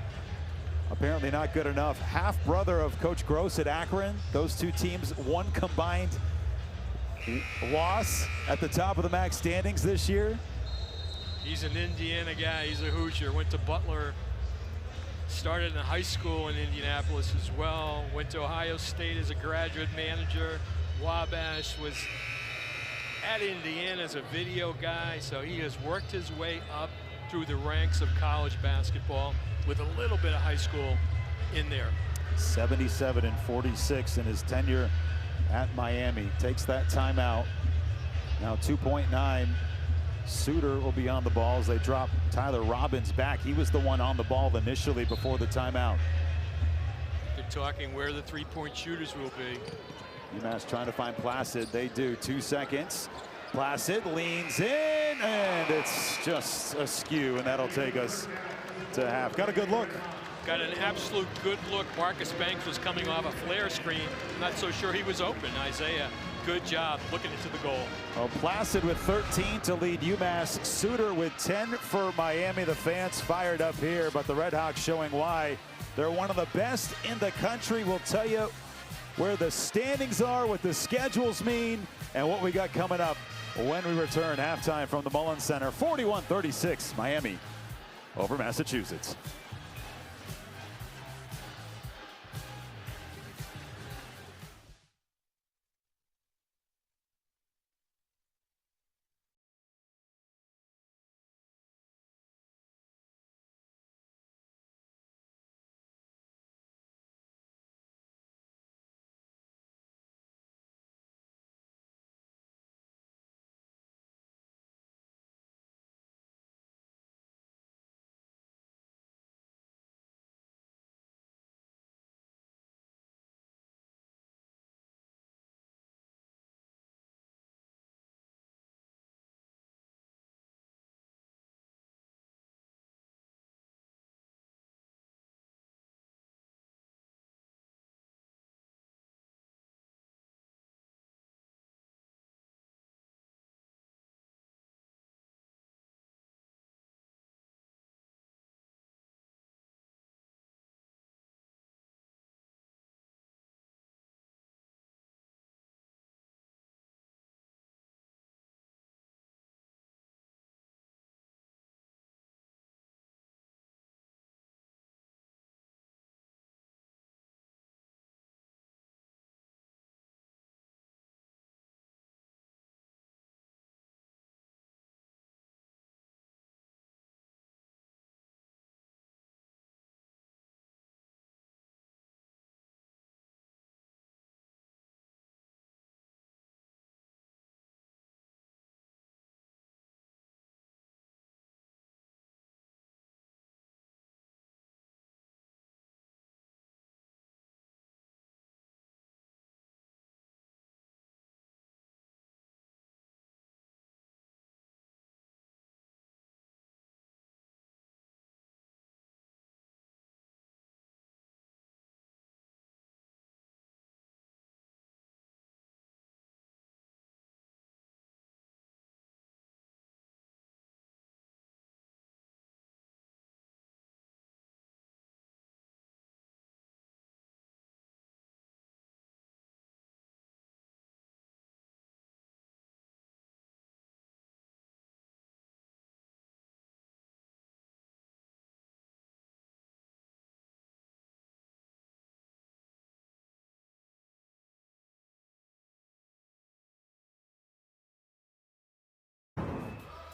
apparently not good enough. Half brother of Coach Gross at Akron. Those 2 teams, 1 combined loss at the top of the MAC standings this year. He's an Indiana guy. He's a Hoosier. Went to Butler. Started in high school in Indianapolis as well. Went to Ohio State as a graduate manager. Wabash, was at Indiana as a video guy. So he has worked his way up through the ranks of college basketball with a little bit of high school in there. 77-46 in his tenure at Miami. Takes that timeout. Now 2.9. Suter will be on the ball as they drop Tyler Robbins back. He was the one on the ball initially before the timeout. They're talking where the 3-point shooters will be. UMass trying to find Placid. They do. 2 seconds. Placid leans in, and it's just askew, and that'll take us to half. Got a good look. got an absolute good look. Marcus Banks was coming off a flare screen. Not so sure he was open. Isaiah, good job looking into the goal. Oh, Placid with 13 to lead UMass. Suter with 10 for Miami. The fans fired up here, but the Redhawks showing why they're one of the best in the country. We'll tell you where the standings are, what the schedules mean, and what we got coming up when we return. Halftime from the Mullins Center. 41-36 Miami over Massachusetts.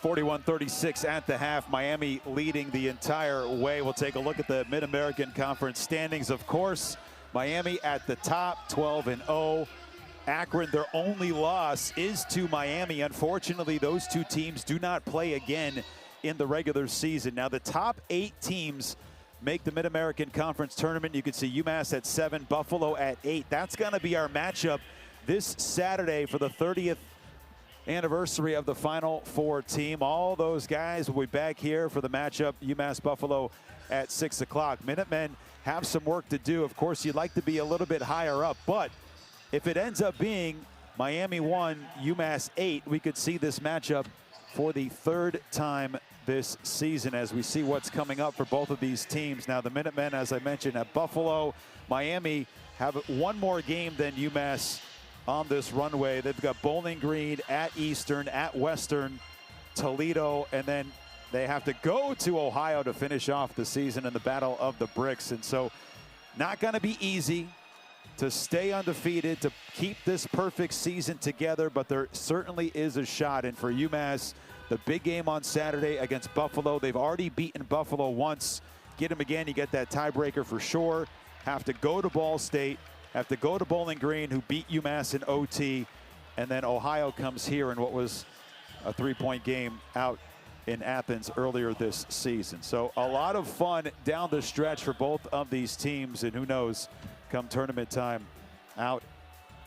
(41-36) at the half. Miami leading the entire way. We'll take a look at the Mid-American Conference standings. Of course, Miami at the top, 12-0. Akron, their only loss is to Miami. Unfortunately, those two teams do not play again in the regular season. Now, the top 8 teams make the Mid-American Conference tournament. You can see UMass at 7, Buffalo at 8. That's going to be our matchup this Saturday for the 30th anniversary of the Final Four team. All those guys will be back here for the matchup, UMass Buffalo at 6 o'clock. Minutemen have some work to do. Of course, you'd like to be a little bit higher up, but if it ends up being Miami 1, UMass 8, we could see this matchup for the 3rd time this season as we see what's coming up for both of these teams. Now, the Minutemen, as I mentioned, at Buffalo. Miami have one more game than UMass on this runway. They've got Bowling Green, at Eastern, at Western, Toledo, and then they have to go to Ohio to finish off the season in the Battle of the Bricks. And so not going to be easy to stay undefeated, to keep this perfect season together, but there certainly is a shot. And for UMass, the big game on Saturday against Buffalo. They've already beaten Buffalo once. Get them again, you get that tiebreaker for sure. Have to go to Ball State, have to go to Bowling Green, who beat UMass in OT, and then Ohio comes here in what was a 3-point game out in Athens earlier this season. So a lot of fun down the stretch for both of these teams, and who knows, come tournament time out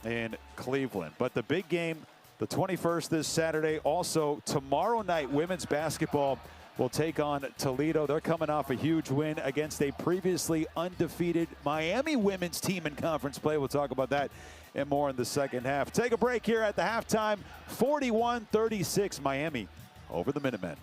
in Cleveland. But the big game, the 21st this Saturday. Also tomorrow night, women's basketball will take on Toledo. They're coming off a huge win against a previously undefeated Miami women's team in conference play. We'll talk about that and more in the second half. Take a break here at the halftime. 41-36 Miami over the Minutemen.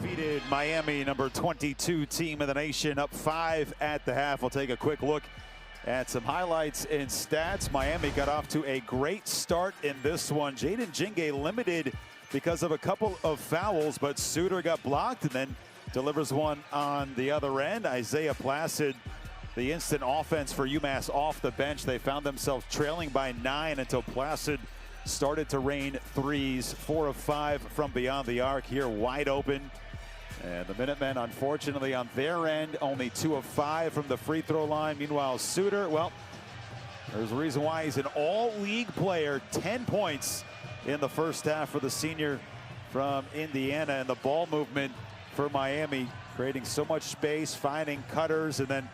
Defeated Miami, number 22 team in the nation, up 5 at the half. We'll take a quick look at some highlights and stats. Miami got off to a great start in this one. Jaden Jinge limited because of a couple of fouls, but Suter got blocked and then delivers one on the other end. Isaiah Placid, the instant offense for UMass off the bench. They found themselves trailing by 9 until Placid started to rain threes. 4 of 5 from beyond the arc here, wide open. And the Minutemen, unfortunately, on their end, only 2 of 5 from the free throw line. Meanwhile, Suter, well, there's a reason why he's an all-league player. 10 points in the first half for the senior from Indiana. And the ball movement for Miami, creating so much space, finding cutters, and then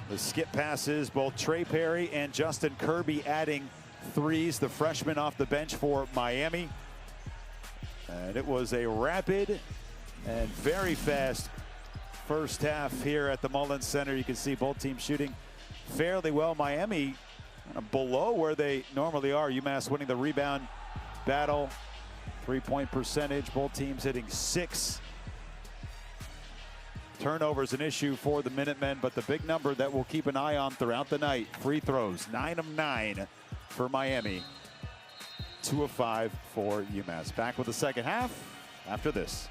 the skip passes. Both Trey Perry and Justin Kirby adding threes, the freshman off the bench for Miami. And it was a rapid and very fast first half here at the Mullins Center. You can see both teams shooting fairly well. Miami kind of below where they normally are. UMass winning the rebound battle. 3-point percentage, both teams hitting 6. Turnovers an issue for the Minutemen, but the big number that we'll keep an eye on throughout the night, free throws, 9 of 9 for Miami, 2 of 5 for UMass. Back with the second half after this.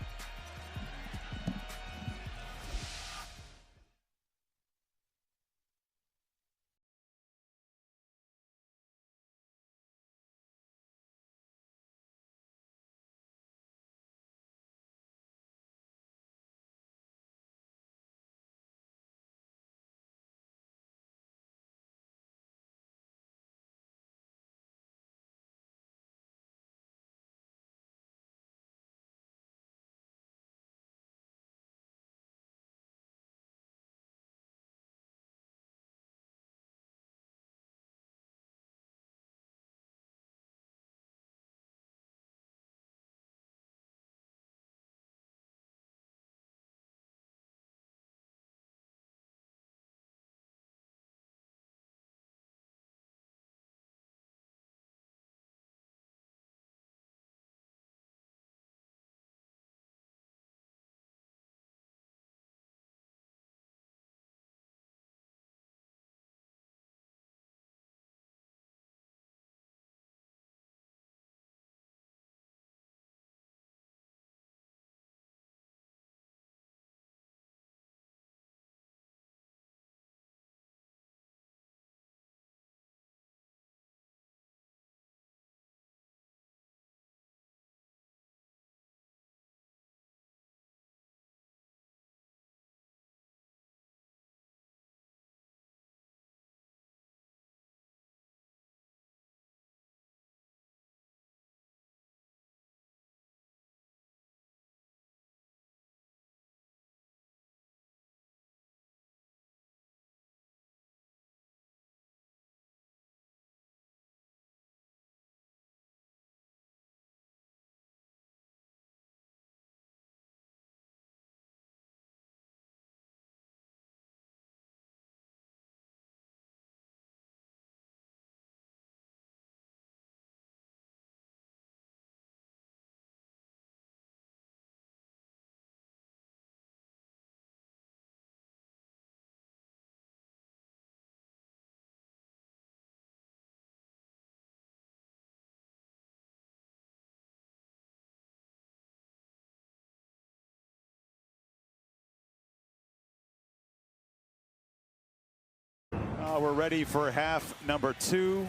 We're ready for half number 2.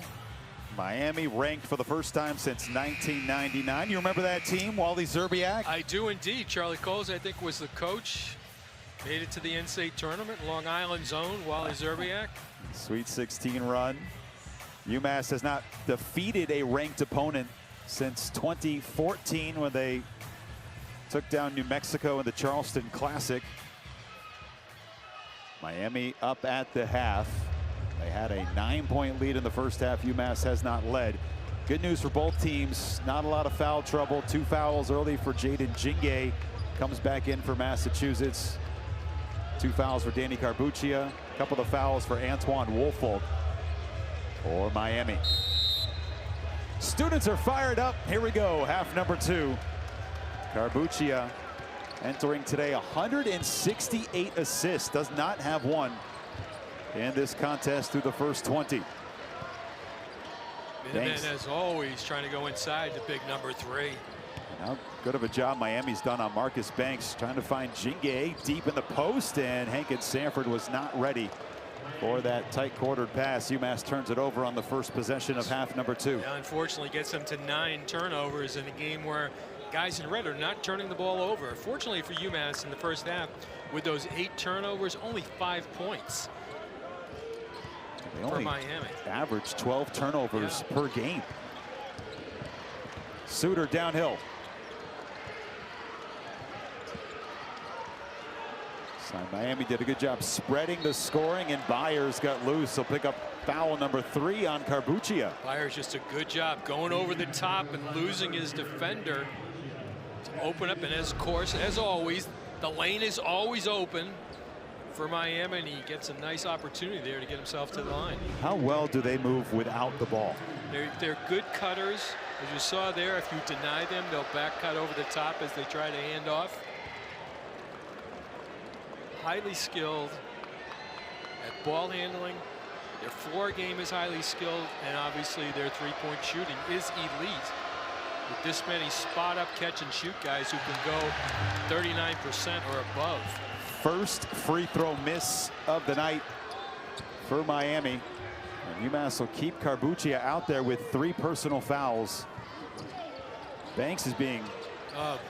Miami ranked for the first time since 1999. You remember that team, Wally Zerbiak? I do indeed. Charlie Coles, I think, was the coach. Made it to the NCAA tournament. Long Island zone, Wally Zerbiak. Sweet 16 run. UMass has not defeated a ranked opponent since 2014 when they took down New Mexico in the Charleston Classic. Miami up at the half. They had a 9-point lead in the first half. UMass has not led. Good news for both teams. Not a lot of foul trouble. 2 fouls early for Jaden Jinge. Comes back in for Massachusetts. 2 fouls for Danny Carbuccia. A couple of fouls for Antoine Woolfolk for Miami. Students are fired up. Here we go. Half number 2. Carbuccia entering today 168 assists. Does not have one in this contest through the first 20. Minutemen, as always, trying to go inside the big number 3. How good of a job Miami's done on Marcus Banks, trying to find Jinge deep in the post, and Hankins Sanford was not ready for that tight quartered pass. UMass turns it over on the first possession of half number 2. Yeah, unfortunately gets them to 9 turnovers in a game where guys in red are not turning the ball over. Fortunately for UMass in the first half, with those 8 turnovers, only 5 points they for only Miami. Average 12 turnovers per game. Suter downhill. So Miami did a good job spreading the scoring, and Byers got loose. He'll pick up foul number 3 on Carbuccia. Byers just a good job going over the top and losing his defender to open up. And as course, as always, the lane is always open for Miami, and he gets a nice opportunity there to get himself to the line. How well do they move without the ball? They're good cutters. As you saw there, if you deny them, they'll back cut over the top as they try to hand off. Highly skilled at ball handling. Their floor game is highly skilled, and obviously their three-point shooting is elite. With this many spot-up catch-and-shoot guys who can go 39% or above. First free throw miss of the night for Miami. And UMass will keep Carbuccia out there with 3 personal fouls. Banks is being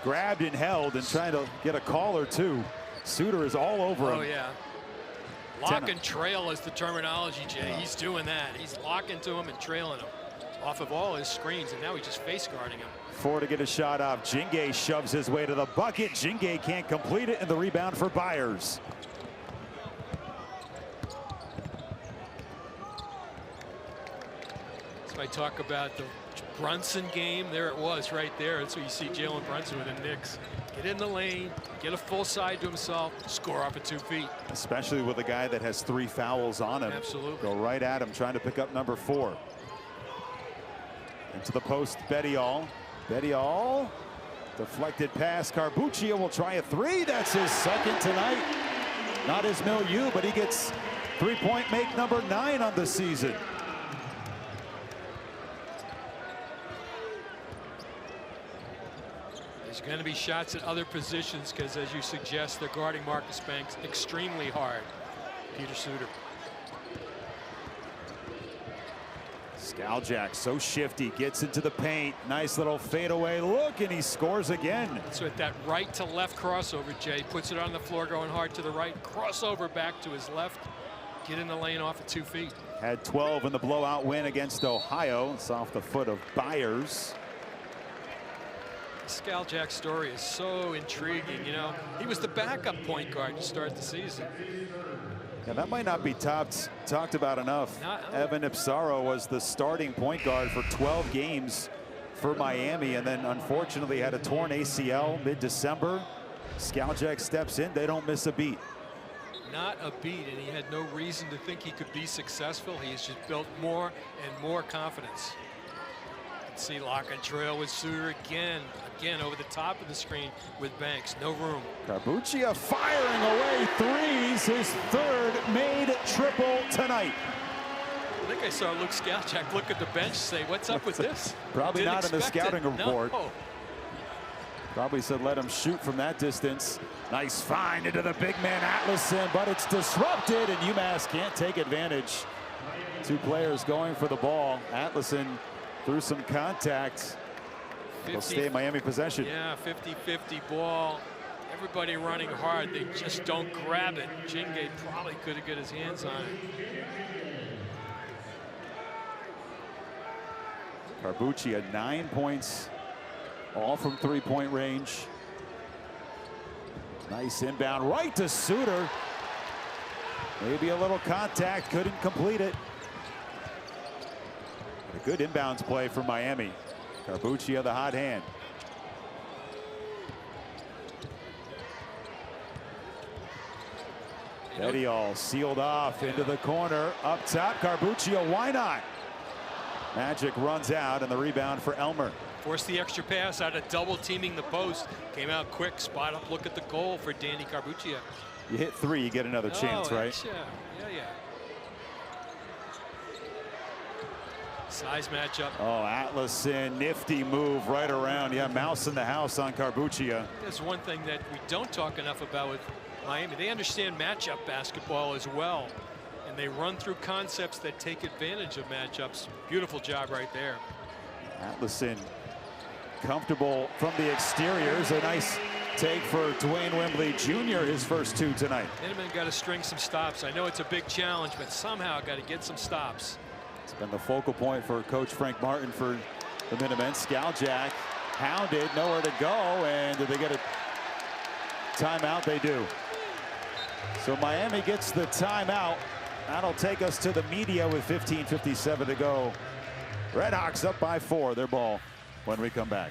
grabbed and held and trying to get a call or 2. Suter is all over him. Oh, yeah. Lock and trail is the terminology, Jay. He's doing that. He's locking to him and trailing him off of all his screens, and now he's just face guarding him. 4 to get a shot off. Jinge shoves his way to the bucket. Jinge can't complete it, and the rebound for Byers. So I talk about the Brunson game. There it was right there. That's what you see Jalen Brunson with the Knicks. Get in the lane, get a full side to himself, score off at 2 feet. Especially with a guy that has 3 fouls on him. Absolutely. Go right at him, trying to pick up number 4. Into the post, Bettiol. Bettiol, deflected pass. Carbuccia will try a 3. That's his second tonight. Not his milieu, but he gets 3-point make number 9 on the season. There's going to be shots at other positions because, as you suggest, they're guarding Marcus Banks extremely hard. Peter Suter. Skaljak so shifty, gets into the paint. Nice little fadeaway look, and he scores again. So at that right to left crossover, Jay puts it on the floor going hard to the right. Crossover back to his left. Get in the lane off at 2 feet. Had 12 in the blowout win against Ohio. It's off the foot of Byers. Skaljak's story is so intriguing. You know, he was the backup point guard to start the season. Yeah, that might not be talked about enough. Evan Ipsaro was the starting point guard for 12 games for Miami, and then unfortunately had a torn ACL mid-December. Skaljak steps in. They don't miss a beat. Not a beat, and he had no reason to think he could be successful. He's just built more and more confidence. See lock and trail with Suter again over the top of the screen with Banks. No room. Carbuccia firing away 3s, his 3rd made triple tonight. I think I saw Luke Skaljak look at the bench, say, "What's up with this?" Probably not in the scouting report. No. Probably said let him shoot from that distance. Nice find into the big man Atlason, but it's disrupted, and UMass can't take advantage. 2 players going for the ball. Atlason through some contact. It'll stay in Miami possession. Yeah, 50-50 ball. Everybody running hard. They just don't grab it. Jinge probably could have got his hands on it. Carbuccia 9 points, all from 3-point range. Nice inbound right to Suter. Maybe a little contact, couldn't complete it. A good inbounds play from Miami. Carbuccia the hot hand. Bettiol sealed off into the corner. Up top, Carbuccia, why not? Magic runs out, and the rebound for Elmer. Forced the extra pass out of double teaming the post. Came out quick, spot up, look at the goal for Danny Carbuccia. You hit 3, you get another chance, right? Yeah. Size matchup. Oh, Atlason, nifty move right around. Yeah, mouse in the house on Carbuccia. There's one thing that we don't talk enough about with Miami. They understand matchup basketball as well. And they run through concepts that take advantage of matchups. Beautiful job right there. Atlason comfortable from the exteriors. A nice take for Dwayne Wembley Jr. his first 2 tonight. Minutemen got to string some stops. I know it's a big challenge, but somehow got to get some stops. It's been the focal point for Coach Frank Martin for the Minutemen. Skaljack hounded, nowhere to go, and do they get a timeout? They do. So Miami gets the timeout. That'll take us to the media with 15:57 to go. Redhawks up by 4. Their ball when we come back.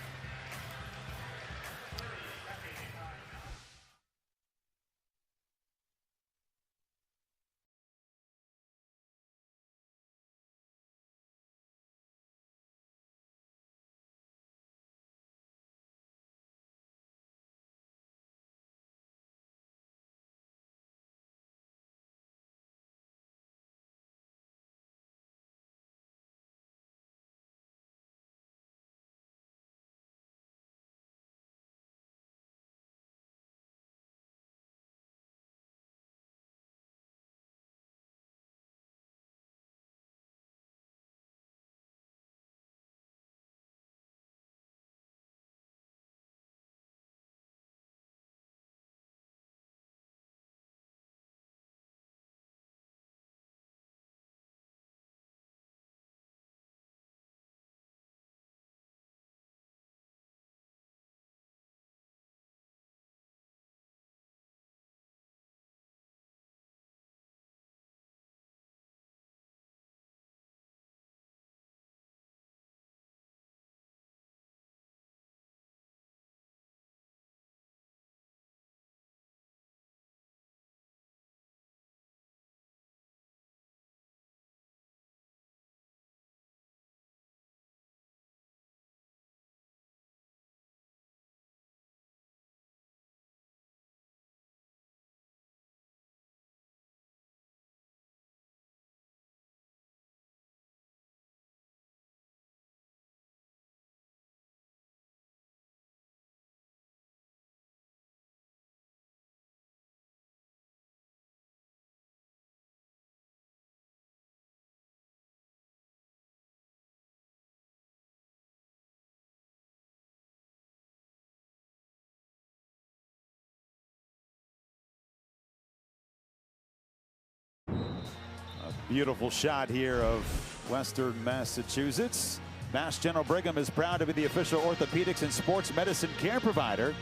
Beautiful shot here of Western Massachusetts. Mass General Brigham is proud to be the official orthopedics and sports medicine care provider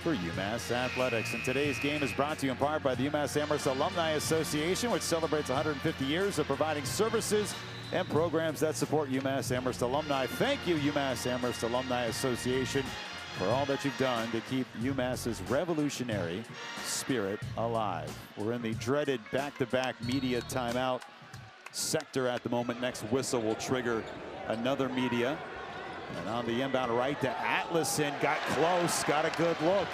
for UMass Athletics. And today's game is brought to you in part by the UMass Amherst Alumni Association, which celebrates 150 years of providing services and programs that support UMass Amherst alumni. Thank you, UMass Amherst Alumni Association, for all that you've done to keep UMass's revolutionary spirit alive. We're in the dreaded back-to-back media timeout sector at the moment. Next whistle will trigger another media. And on the inbound right to Atlason, got close, got a good look.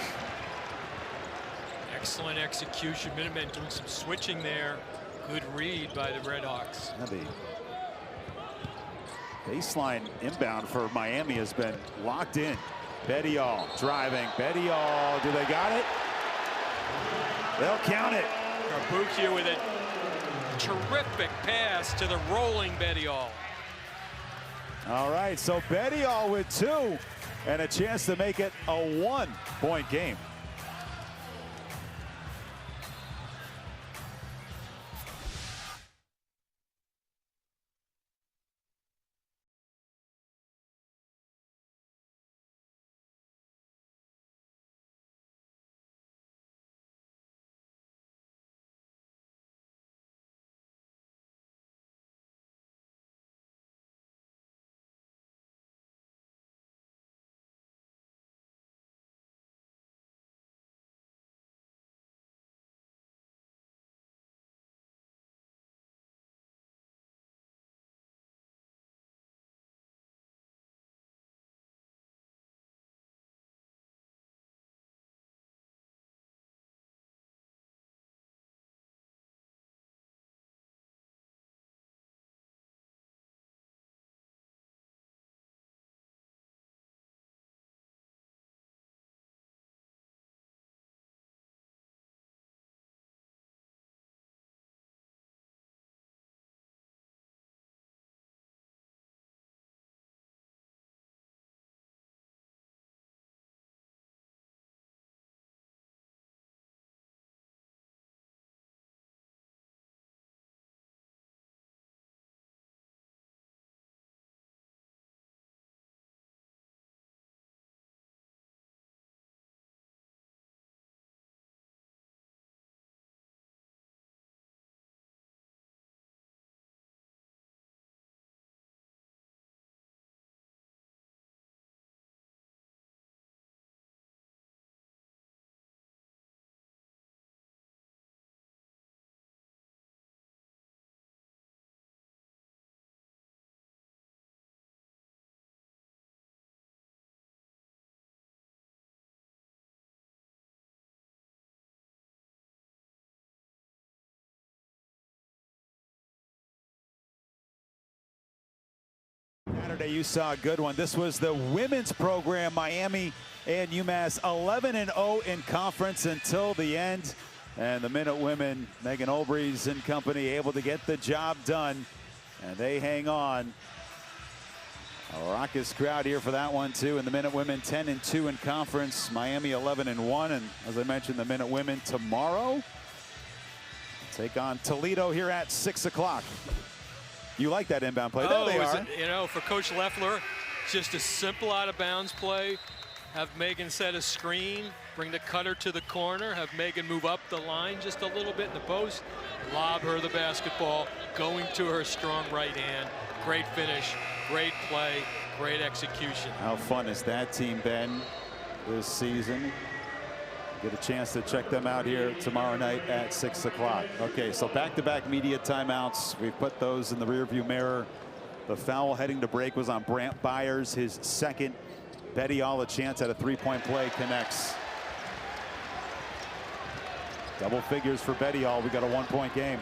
Excellent execution. Minutemen doing some switching there. Good read by the Redhawks. Yeah, the baseline inbound for Miami has been locked in. Bettiol driving. Bettiol, do they got it? They'll count it. Carbuccia with a terrific pass to the rolling Bettiol. All right, so Bettiol with 2 and a chance to make it a 1-point game. Saturday, you saw a good one. This was the women's program, Miami and UMass, 11-0 in conference until the end. And the Minute women, Megan Olbreys and company, able to get the job done. And they hang on. A raucous crowd here for that one, too. And the Minute women 10-2 in conference. Miami 11-1. And as I mentioned, the Minute women tomorrow take on Toledo here at 6 o'clock. You like that inbound play? There they are. You know, for Coach Leffler, just a simple out-of-bounds play. Have Megan set a screen, bring the cutter to the corner, have Megan move up the line just a little bit in the post, lob her the basketball, going to her strong right hand. Great finish, great play, great execution. How fun has that team been this season? Get a chance to check them out here tomorrow night at 6 o'clock. Okay, so back-to-back media timeouts. We've put those in the rearview mirror. The foul heading to break was on Brant Byers, his second. Betty All a chance at a three-point play, connects. Double figures for Betty All. We got a one-point game.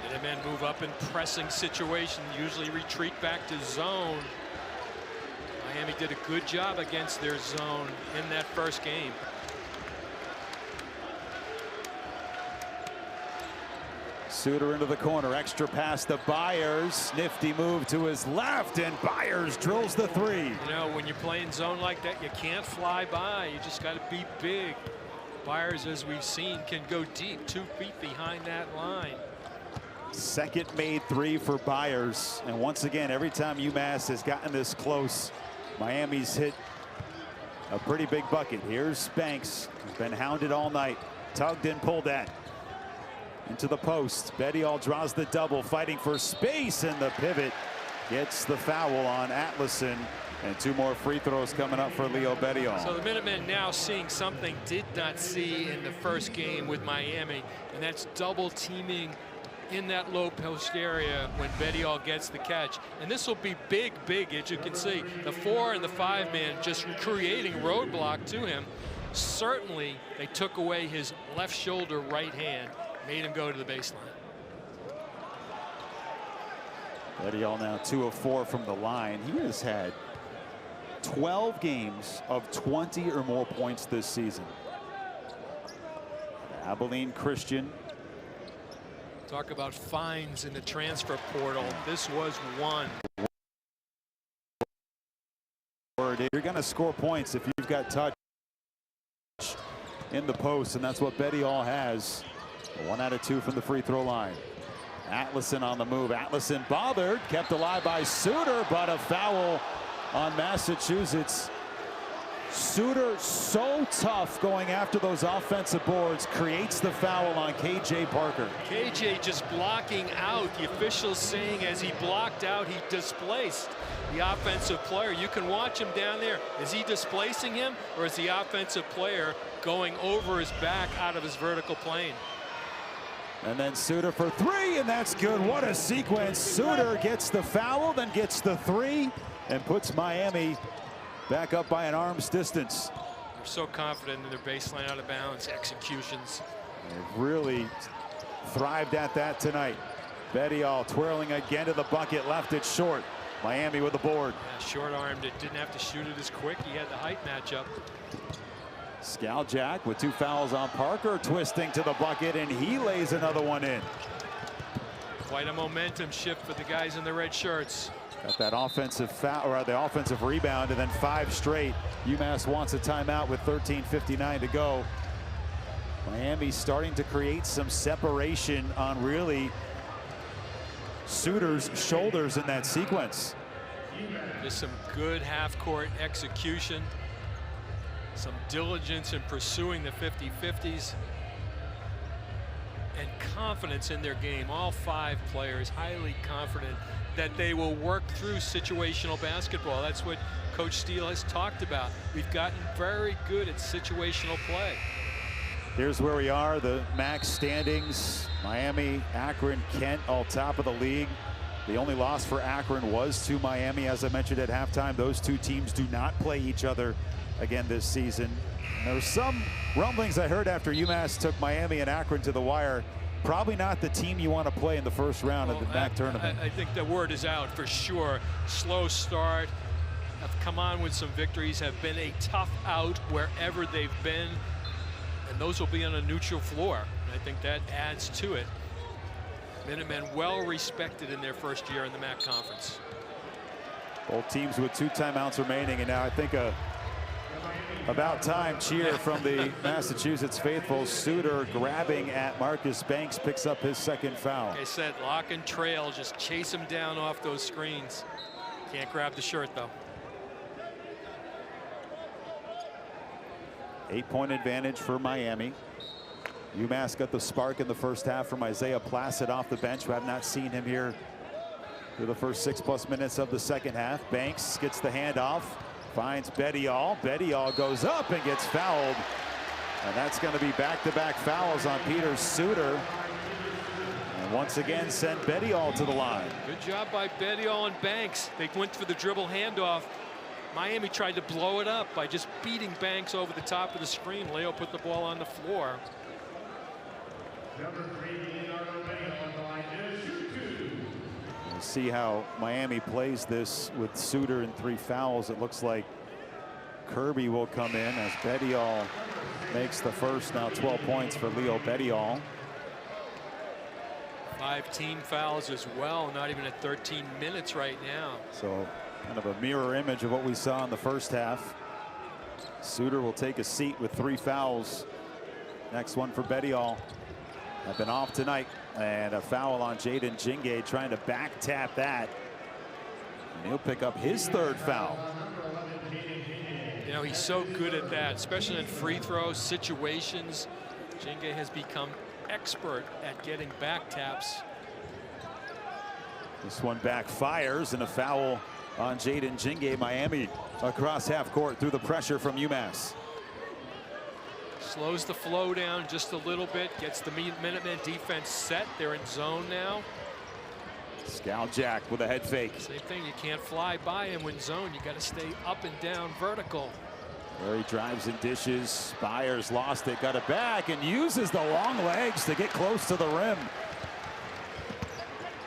Minutemen move up in pressing situation, usually retreat back to zone. Miami did a good job against their zone in that first game. Suter into the corner, extra pass to Byers. Nifty move to his left, and Byers drills the three. You know, when you're playing zone like that, you can't fly by. You just got to be big. Byers, as we've seen, can go deep, 2 feet behind that line. Second made three for Byers. And once again, every time UMass has gotten this close, Miami's hit a pretty big bucket. Here's Banks, who's been hounded all night. Tugged and pulled at. Into the post. Betty All draws the double, fighting for space, and the pivot gets the foul on Atlason. And 2 more free throws coming up for Leo Betty All. So the Minutemen now seeing something did not see in the first game with Miami, and that's double teaming in that low post area when Betty All gets the catch. And this will be big, as you can see. The 4 and the 5 man just creating roadblock to him. Certainly they took away his left shoulder right hand, made him go to the baseline. Betty All now 2 of 4 from the line. He has had 12 games of 20 or more points this season. Abilene Christian. Talk about fines in the transfer portal. This was one. You're going to score points if you've got touch in the post, and that's what Betty All has. 1 out of 2 from the free throw line. Atlason on the move. Atlason bothered, kept alive by Suter, but a foul on Massachusetts. Suter, so tough going after those offensive boards, creates the foul on KJ Parker. KJ just blocking out. The officials saying as he blocked out, he displaced the offensive player. You can watch him down there. Is he displacing him, or is the offensive player going over his back out of his vertical plane? And then Suter for 3, and that's good. What a sequence. Suter gets the foul, then gets the 3, and puts Miami back up by an arm's distance. They're so confident in their baseline out of bounds executions. They've really thrived at that tonight. Betty All twirling again to the bucket, left it short. Miami with the board. Yeah, short-armed it, didn't have to shoot it as quick. He had the height matchup. Skaljack with 2 fouls on Parker, twisting to the bucket, and he lays another one in. Quite a momentum shift for the guys in the red shirts. Got that offensive foul, or the offensive rebound, and then 5 straight. UMass wants a timeout with 13:59 to go. Miami starting to create some separation on really Suter's shoulders in that sequence. Just some good half-court execution. Some diligence in pursuing the 50-50s. And confidence in their game. All 5 players highly confident that they will work through situational basketball. That's what Coach Steele has talked about. We've gotten very good at situational play. Here's where we are, the MAC standings. Miami, Akron, Kent all top of the league. The only loss for Akron was to Miami, as I mentioned at halftime. Those 2 teams do not play each other again this season. There were some rumblings I heard after UMass took Miami and Akron to the wire probably not the team you want to play in the first round of the MAC tournament. I think the word is out for sure. Slow start, have come on with some victories, have been a tough out wherever they've been, and those will be on a neutral floor. And I think that adds to it. Minutemen well respected in their first year in the MAC conference. Both teams with 2 timeouts remaining, and now I think about time cheer from the Massachusetts faithful. Suter grabbing at Marcus Banks, picks up his second foul. Like I said, lock and trail, just chase him down off those screens. Can't grab the shirt though. 8-point advantage for Miami. UMass got the spark in the first half from Isaiah Placid off the bench. We have not seen him here through the first 6+ minutes of the second half. Banks gets the handoff, finds Bettiol. Bettiol goes up and gets fouled. And that's going to be back-to-back fouls on Peter Suter. And once again send Bettiol to the line. Good job by Bettiol and Banks. They went for the dribble handoff. Miami tried to blow it up by just beating Banks over the top of the screen. Leo put the ball on the floor. We'll see how Miami plays this with Suter and 3 fouls. It looks like Kirby will come in as Bettiol makes the first. Now 12 points for Leo Bettiol. 5 team fouls as well, not even at 13 minutes right now. So kind of a mirror image of what we saw in the first half. Suter will take a seat with 3 fouls. Next one for Bettiol. Have been off tonight, and a foul on Jaden Jingay, trying to back tap that. And he'll pick up his 3rd foul. You know, he's so good at that, especially in free throw situations. Jingay has become expert at getting back taps. This one backfires, and a foul on Jaden Jingay. Miami across half court through the pressure from UMass. Slows the flow down just a little bit, gets the Minutemen defense set. They're in zone now. Skaljak with a head fake. Same thing, you can't fly by him when zone. You got to stay up and down vertical. There he drives and dishes. Byers lost it, got it back, and uses the long legs to get close to the rim.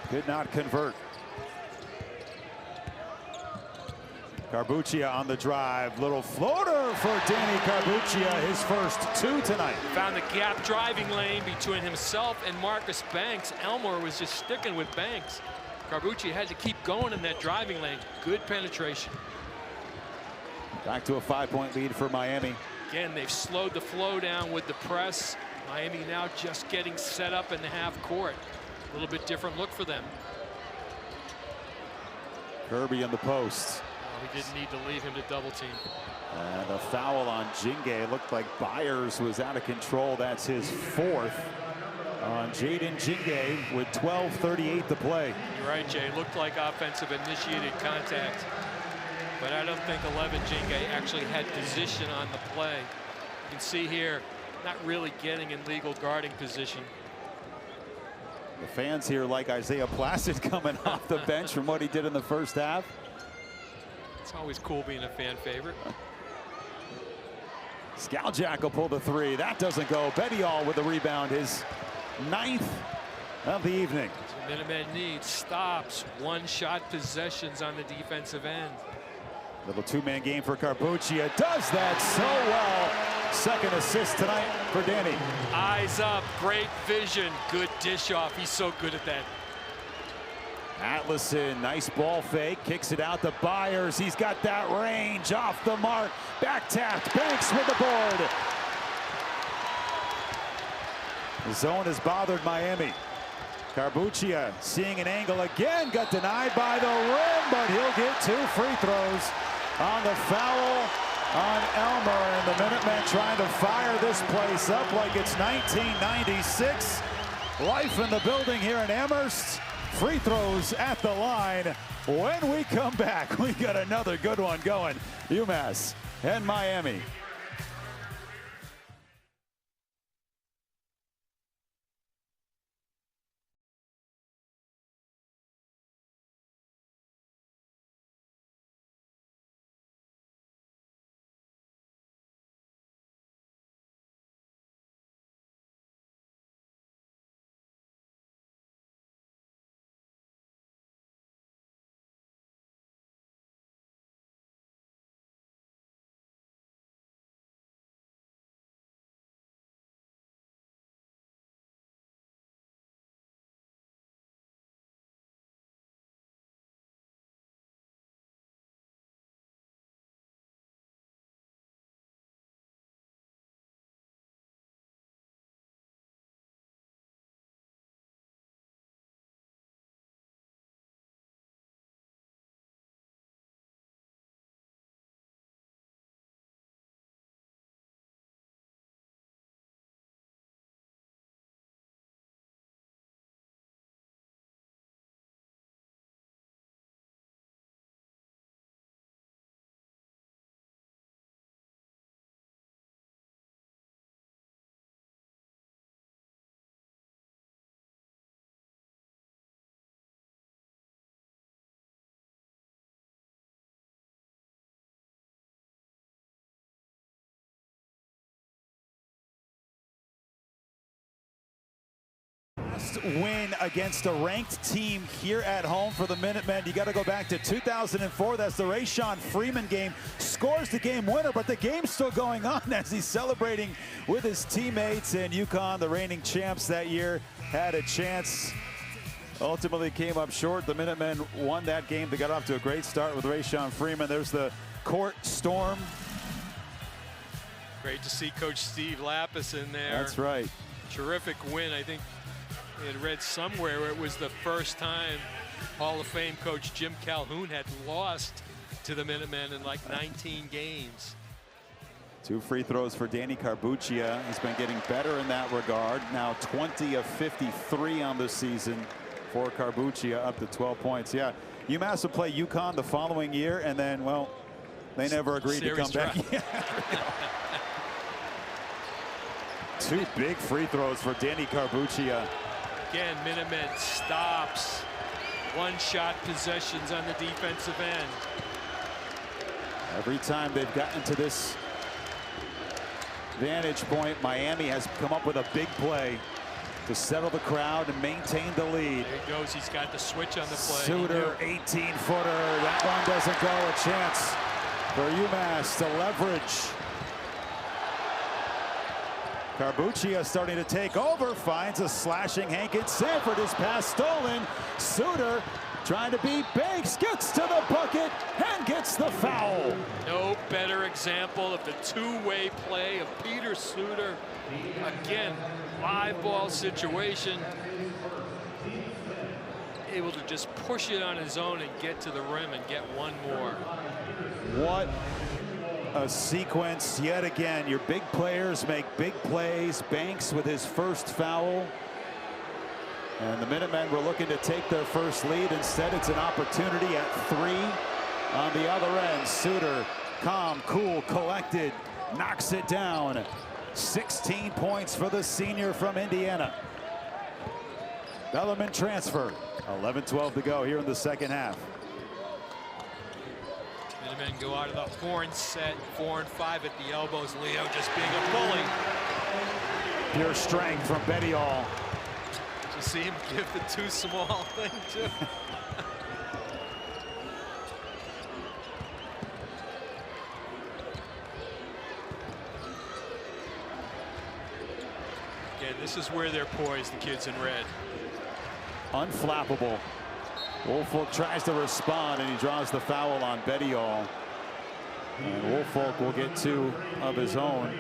Could not convert. Carbuccia on the drive. Little floater for Danny Carbuccia, his first 2 tonight. Found the gap driving lane between himself and Marcus Banks. Elmore was just sticking with Banks. Carbuccia had to keep going in that driving lane. Good penetration. Back to a 5-point lead for Miami. Again, they've slowed the flow down with the press. Miami now just getting set up in the half court. A little bit different look for them. Kirby in the post. We didn't need to leave him to double team. And a foul on Jingay. Looked like Byers was out of control. That's his 4th on Jaden Jingay with 12:38 to play. You're right, Jay. Looked like offensive initiated contact. But I don't think 11 Jingay actually had position on the play. You can see here, not really getting in legal guarding position. The fans here like Isaiah Placid coming off the bench from what he did in the first half. It's always cool being a fan favorite. Skaljak will pull the 3. That doesn't go. Bettiol with the rebound, his 9th of the evening. So Minutemen need stops, 1-shot possessions on the defensive end. Little 2-man game for Carbuccia. Does that so well. Second assist tonight for Danny. Eyes up, great vision, good dish off. He's so good at that. Atlason, nice ball fake, kicks it out to Byers. He's got that range, off the mark, back tapped, Banks with the board. The zone has bothered Miami. Carbuccia seeing an angle again, got denied by the rim, but he'll get 2 free throws on the foul on Elmer. And the Minutemen trying to fire this place up like it's 1996. Life in the building here in Amherst. Free throws at the line. When we come back, we got another good one going. UMass and Miami. first win against a ranked team here at home for the Minutemen. You got to go back to 2004. That's the Rashawn Freeman game. Scores the game winner, but the game's still going on as he's celebrating with his teammates. And UConn, the reigning champs that year, had a chance. Ultimately came up short. The Minutemen won that game. They got off to a great start with Rashawn Freeman. There's the court storm. Great to see Coach Steve Lapis in there. That's right. Terrific win. I think I had read somewhere where it was the first time Hall of Fame coach Jim Calhoun had lost to the Minutemen in like 19 games. 2 free throws for Danny Carbuccia. He's been getting better in that regard. Now 20 of 53 on the season for Carbuccia, up to 12 points. Yeah, UMass would play UConn the following year, and then, well, they never agreed to come back. Yeah. 2 big free throws for Danny Carbuccia. Again, Minutemen stops, one-shot possessions on the defensive end. Every time they've gotten to this vantage point, Miami has come up with a big play to settle the crowd and maintain the lead. There he goes. He's got the switch on the play. Suter, 18-footer. That one doesn't go. A chance for UMass to leverage. Carbuccia starting to take over, finds a slashing Hankins. Sanford, his pass stolen. Suter trying to beat Banks, gets to the bucket and gets the foul. No better example of the two-way play of Peter Suter. Again, live ball situation. Able to just push it on his own and get to the rim and get one more. What a sequence yet again. Your big players make big plays. Banks with his first foul. And the Minutemen were looking to take their first lead. Instead, it's an opportunity at 3 on the other end. Suter, calm, cool, collected, knocks it down. 16 points for the senior from Indiana. Bellarmine transfer. 11-12 to go here in the second half. Minutemen go out of the horn set, 4 and 5 at the elbows. Leo just being a bully. Pure strength from Bettiol. You see him give the too small thing too. Again, this is where they're poised, the kids in red. Unflappable. Woolfolk tries to respond, and he draws the foul on Bettiol. And Woolfolk will get 2 of his own.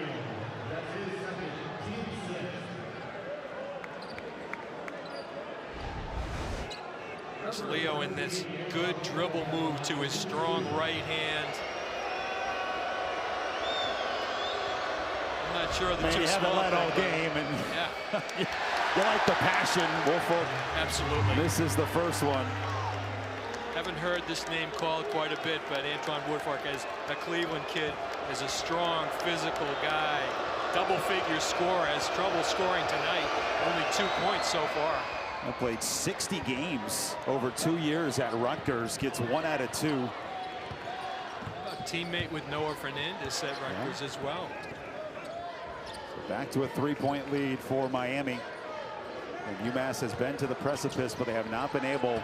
There's Leo in this good dribble move to his strong right hand. I'm not sure the you haven't led all game, and yeah. you like the passion. Woolfolk Absolutely. misses the first one. Haven't heard this name called quite a bit, but Antoine Woodfork, as a Cleveland kid, is a strong, physical guy. Double-figure scorer, has trouble scoring tonight. Only 2 points so far. I played 60 games over 2 years at Rutgers. Gets 1 out of 2. A teammate with Noah Fernandez at Rutgers as well. So back to a 3-point lead for Miami. And UMass has been to the precipice, but they have not been able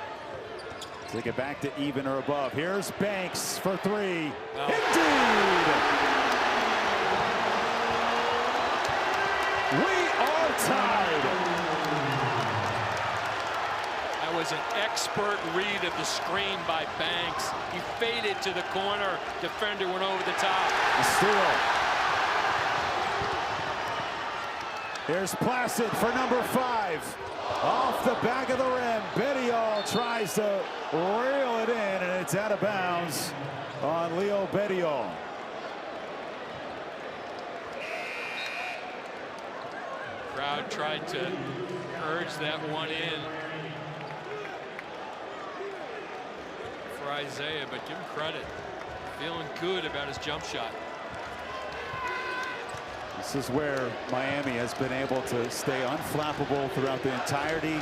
to get back to even or above. Here's Banks for 3. Oh. Indeed! We are tied. That was an expert read of the screen by Banks. He faded to the corner. Defender went over the top. A steal. Here's Placid for number 5. Off the back of the rim. Bettiol tries to reel it in, and it's out of bounds on Leo Bettiol. Crowd tried to urge that one in for Isaiah, but give him credit. Feeling good about his jump shot. This is where Miami has been able to stay unflappable throughout the entirety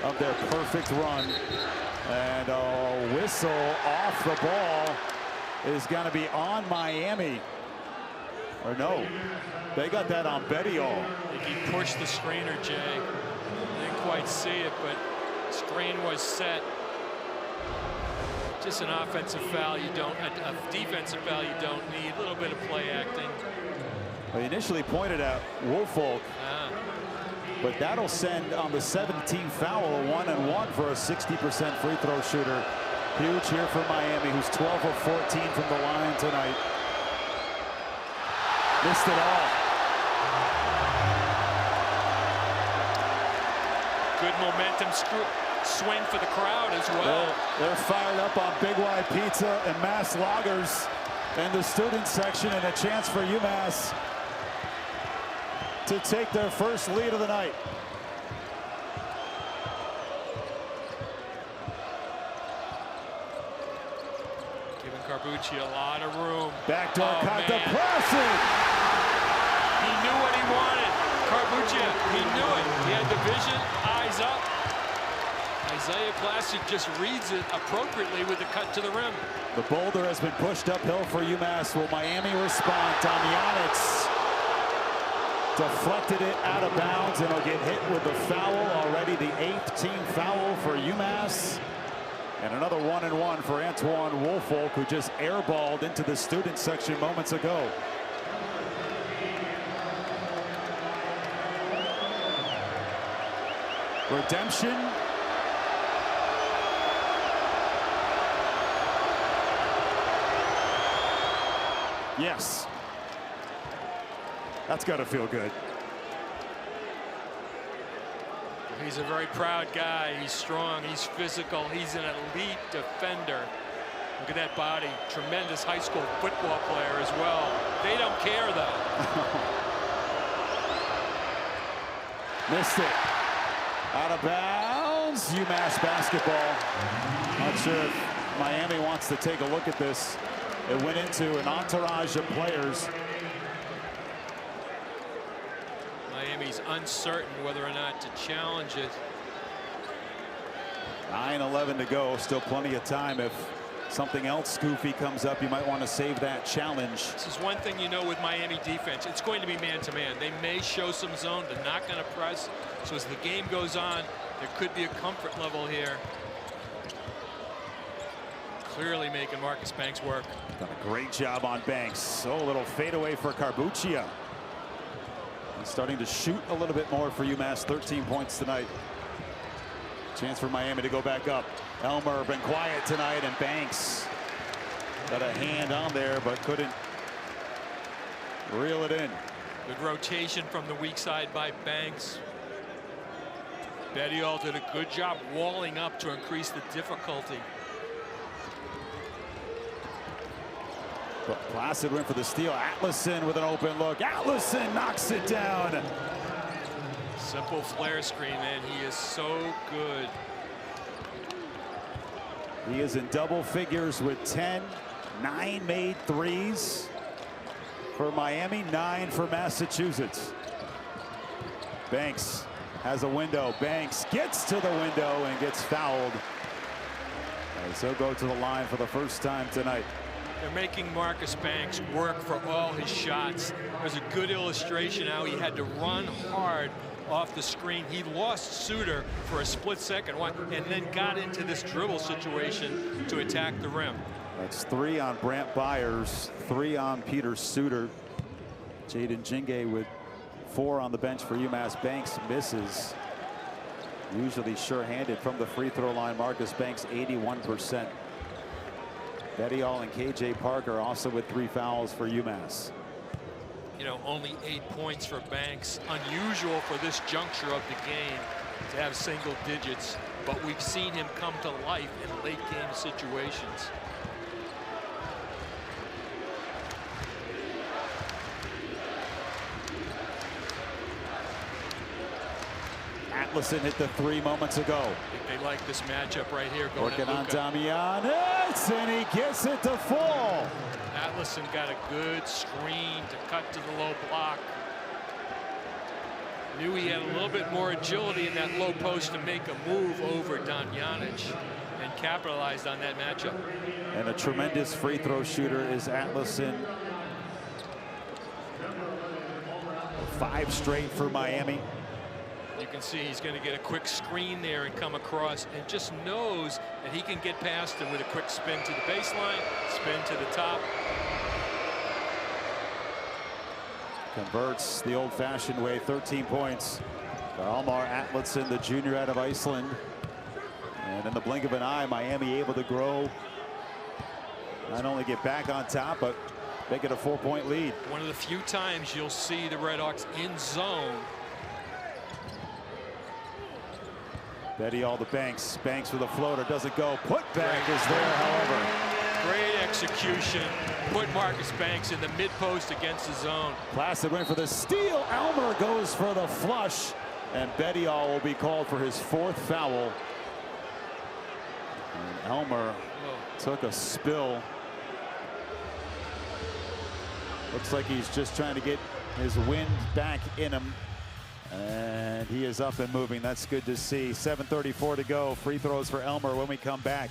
of their perfect run. And a whistle off the ball is going to be on Miami. Or no, they got that on Bettiol. I think he pushed the screener, Jay. I think quite see it, but screen was set. Just an offensive foul you don't, a defensive foul you don't need. A little bit of play acting. Well, he initially pointed at Woolfolk, but that'll send on the 17th foul a 1-and-1 for a 60% free throw shooter. Huge here for Miami, who's 12 of 14 from the line tonight. Missed it all. Good momentum swing for the crowd as well. They're fired up on Big Y Pizza and Mass Loggers in the student section, and a chance for UMass to take their first lead of the night. Giving Carbucci a lot of room. Backdoor cut to Placid. He knew what he wanted. Carbucci, he knew it. He had the vision, eyes up. Isaiah Placid just reads it appropriately with the cut to the rim. The boulder has been pushed uphill for UMass. Will Miami respond? Damjanic deflected it out of bounds, and he'll get hit with the foul. Already the 8th team foul for UMass. And another 1-and-1 for Antoine Woolfolk, who just airballed into the student section moments ago. Redemption. Yes. That's got to feel good. He's a very proud guy. He's strong. He's physical. He's an elite defender. Look at that body. Tremendous high school football player as well. They don't care, though. Missed it. Out of bounds. UMass basketball. Not sure if Miami wants to take a look at this. It went into an entourage of players. Miami's uncertain whether or not to challenge it. 9:11 to go. Still plenty of time. If something else goofy comes up, you might want to save that challenge. This is one thing you know with Miami defense. It's going to be man-to-man. They may show some zone. They're not going to press. So as the game goes on, there could be a comfort level here. Clearly making Marcus Banks work. Done a great job on Banks. So a little fadeaway for Carbucci. He's starting to shoot a little bit more for UMass. 13 points tonight. Chance for Miami to go back up. Elmer been quiet tonight, and Banks got a hand on there but couldn't reel it in. Good rotation from the weak side by Banks. Bettiol did a good job walling up to increase the difficulty. But Placid went for the steal. Atlason with an open look. Atlason knocks it down. Simple flare screen, man. He is so good. He is in double figures with 10. 9 made threes for Miami, 9 for Massachusetts. Banks has a window. Banks gets to the window and gets fouled. As he'll go to the line for the first time tonight. They're making Marcus Banks work for all his shots. There's a good illustration how he had to run hard off the screen. He lost Suter for a split second and then got into this dribble situation to attack the rim. That's 3 on Brant Byers, 3 on Peter Suter. Jaden Jingay with 4 on the bench for UMass. Banks misses. Usually sure-handed from the free throw line. Marcus Banks 81%. Bettiol and KJ Parker also with 3 fouls for UMass. You know, only 8 points for Banks. Unusual for this juncture of the game to have single digits, but we've seen him come to life in late game situations. Atlason hit the 3 moments ago. I think they like this matchup right here. Working on Damjanic, and he gets it to fall. Atlason got a good screen to cut to the low block. Knew he had a little bit more agility in that low post to make a move over Damjanic and capitalized on that matchup. And a tremendous free throw shooter is Atlason. 5 straight for Miami. You can see he's going to get a quick screen there and come across, and just knows that he can get past him with a quick spin to the baseline, spin to the top. Converts the old-fashioned way, 13 points. Elmar Atlason, the junior out of Iceland. And in the blink of an eye, Miami able to grow. Not only get back on top, but make it a 4-point lead. One of the few times you'll see the Redhawks in zone. Betty all the Banks. Banks with a floater, doesn't go. Putback is there, however. Great execution. Put Marcus Banks in the mid-post against the zone. Placid went for the steal. Elmer goes for the flush. And Betty all will be called for his 4th foul. And Elmer took a spill. Looks like he's just trying to get his wind back in him. And he is up and moving. That's good to see. 7:34 to go. Free throws for Elmer when we come back.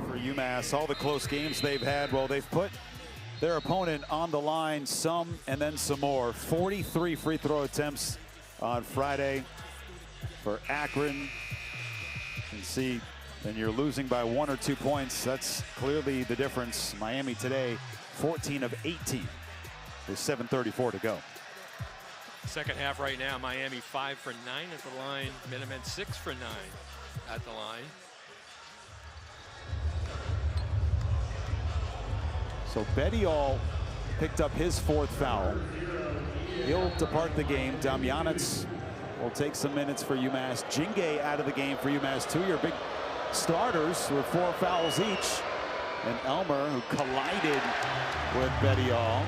For UMass, all the close games they've had, well, they've put their opponent on the line some and then some more. 43 free throw attempts on Friday for Akron. You can see when you're losing by 1 or 2 points, that's clearly the difference. Miami today, 14 of 18 with 7:34 to go. Second half right now, Miami 5 for 9 at the line. Minutemen 6 for 9 at the line. So Betty all picked up his 4th foul. He'll depart the game. Damjanec will take some minutes for UMass. Jinge out of the game for UMass. 2 of your big starters with 4 fouls each. And Elmer, who collided with Betty all.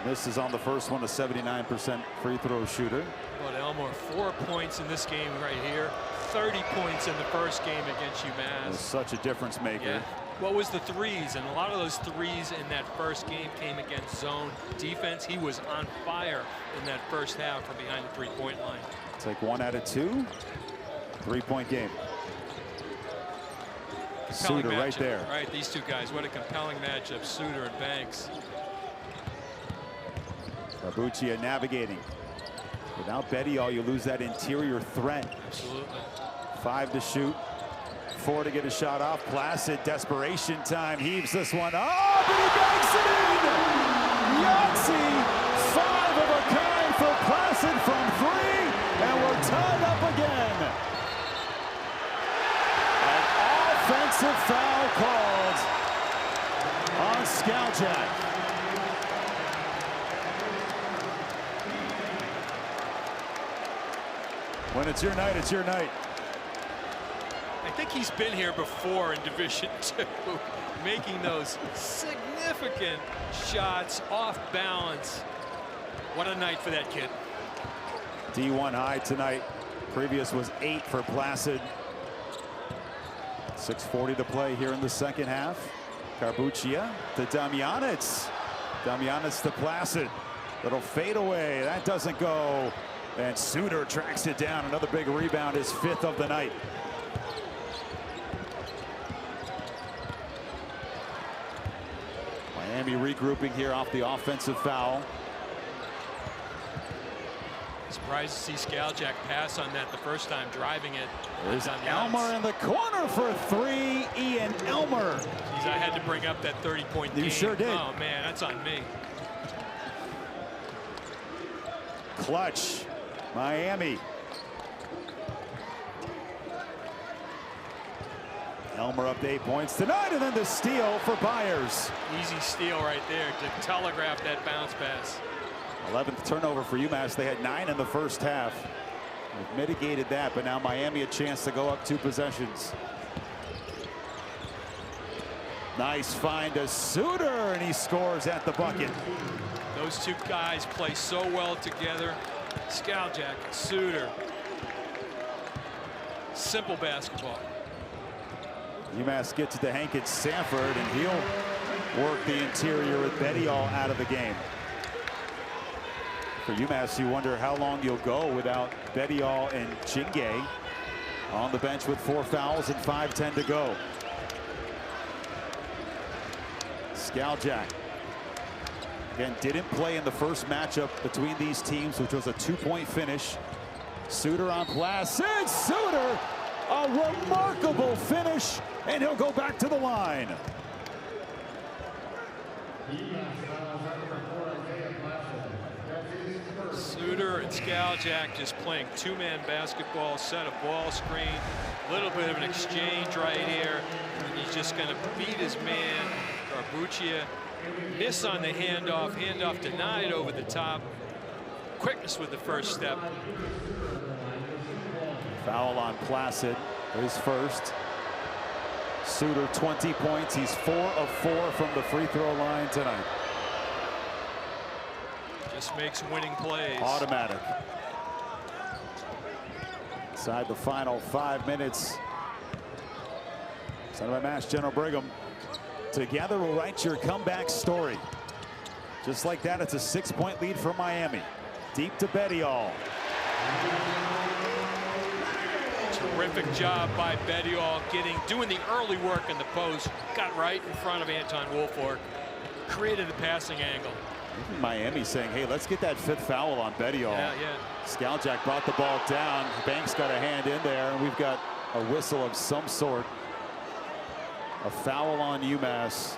This is on the first one, a 79% free throw shooter. But Elmer, 4 points in this game right here. 30 points in the first game against UMass. Such a difference maker. Yeah. What was the threes? And a lot of those threes in that first game came against zone defense. He was on fire in that first half from behind the 3-point line. Take 1 out of 2. 3-point game. Suter right there. Right, these two guys. What a compelling matchup, Suter and Banks. Carbuccia navigating. Without Betty all, you lose that interior threat. Absolutely. 5 to shoot. 4 to get a shot off. Placid, desperation time. Heaves this one up, and he banks it in! Yahtzee, 5 of a kind for Placid from 3, and we're tied up again. An offensive foul called on Skaljak. When it's your night, it's your night. I think he's been here before in Division II, making those significant shots off balance. What a night for that kid. D1 high tonight. Previous was 8 for Placid. 6:40 to play here in the second half. Carbuccia to Damjanec. Damianis to Placid. Little fadeaway. That doesn't go. And Suter tracks it down. Another big rebound, his 5th of the night. Miami regrouping here off the offensive foul. Surprised to see Skaljak pass on that the first time, driving it. There's Elmer in the corner for 3. Ian Elmer. Jeez, I had to bring up that 30-point game. You sure did. Oh, man, that's on me. Clutch. Miami. Elmer up to 8 points tonight, and then the steal for Byers. Easy steal right there to telegraph that bounce pass. 11th turnover for UMass. They had 9 in the first half. They've mitigated that, but now Miami a chance to go up 2 possessions. Nice find to Suter, and he scores at the bucket. Those 2 guys play so well together. Skaljak, Suter. Simple basketball. UMass gets it to Hankins Sanford, and he'll work the interior with Bettiol out of the game. For UMass, you wonder how long you'll go without Bettiol and Chingay on the bench with 4 fouls and 5:10 to go. Skaljak again didn't play in the first matchup between these teams, which was a 2-point finish. Suter on Placid. Suter, a remarkable finish, and he'll go back to the line. Suter and Skaljak just playing 2-man basketball, set a ball screen, a little bit of an exchange right here. And he's just going to beat his man, Garbuccia. Miss on the handoff denied over the top. Quickness with the first step. Foul on Placid, his first. Suter 20 points. He's 4 of 4 from the free throw line tonight. Just makes winning plays. Automatic. Inside the final 5 minutes. Sent by Mass General Brigham. Together will write your comeback story. Just like that, it's a 6-point lead for Miami. Deep to Bettiol. Terrific job by Bettiol doing the early work in the post. Got right in front of Anton Woolfolk. Created the passing angle. Miami saying, hey, let's get that 5th foul on Bettiol. Yeah. Skaljak brought the ball down. Banks got a hand in there, and we've got a whistle of some sort. A foul on UMass.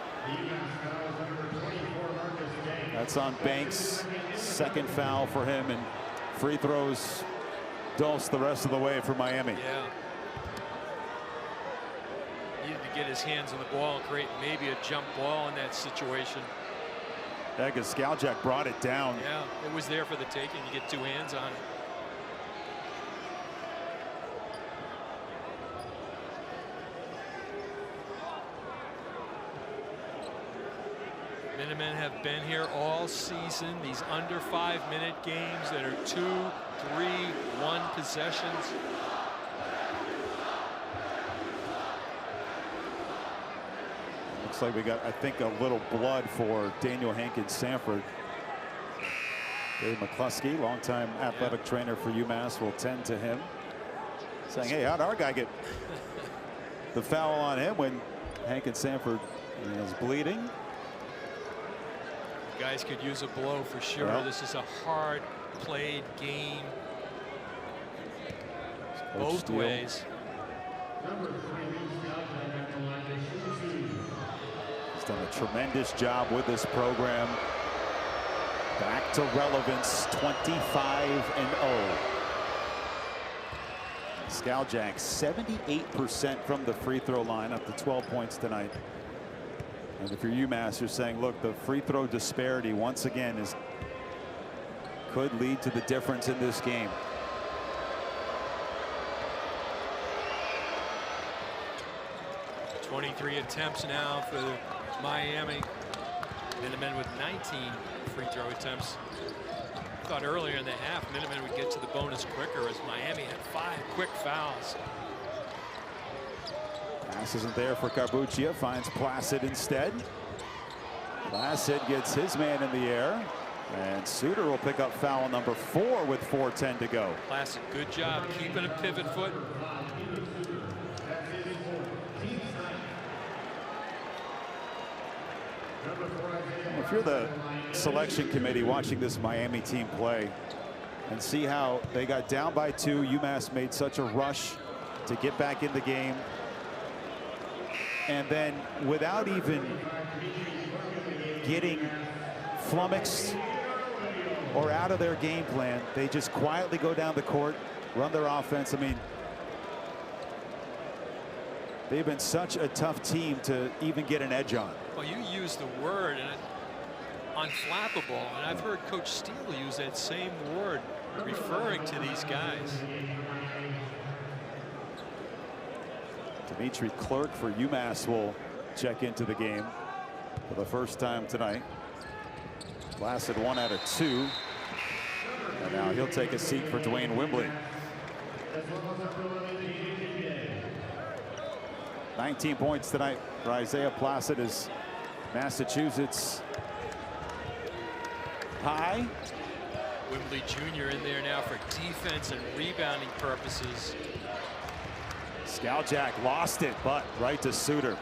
That's on Banks. 2nd foul for him, and free throws dose the rest of the way for Miami. Yeah. Needed to get his hands on the ball and create maybe a jump ball in that situation. Yeah, because Skaljak brought it down. Yeah, it was there for the taking. You get 2 hands on it. Minutemen have been here all season. These under 5-minute games that are 2, 3, 1 possessions. Looks like we got, I think, a little blood for Daniel Hankins Sanford. Dave McCluskey, longtime athletic trainer for UMass, will tend to him, saying, hey, how'd our guy get the foul on him when Hankins Sanford is bleeding? Guys could use a blow for sure. Well, this is a hard played game both ways. He's done a tremendous job with this program. Back to relevance, 25-0. Skaljak 78% from the free throw line, up to 12 points tonight. And if you're UMass, you're saying, look, the free throw disparity once again could lead to the difference in this game. .23 attempts now for Miami. Minutemen with 19 free throw attempts. Thought earlier in the half, Minutemen would get to the bonus quicker, as Miami had 5 quick fouls. Pass isn't there for Garbuccia, finds Placid instead. Placid gets his man in the air, and Suter will pick up foul number 4 with 4:10 to go. Placid, good job keeping a pivot foot. If you're the selection committee watching this Miami team play and see how they got down by 2, UMass made such a rush to get back in the game, and then without even getting flummoxed or out of their game plan, they just quietly go down the court, run their offense. I mean, they've been such a tough team to even get an edge on. Well, you use the word unflappable, and I've heard Coach Steele use that same word referring to these guys. Dimitri Clerk for UMass will check into the game for the first time tonight. Placid 1 out of 2. And now he'll take a seat for Dwayne Wimbley. 19 points tonight for Isaiah Placid as Massachusetts high. Wimbley Jr. in there now for defense and rebounding purposes. Skaljack lost it, but right to Suter.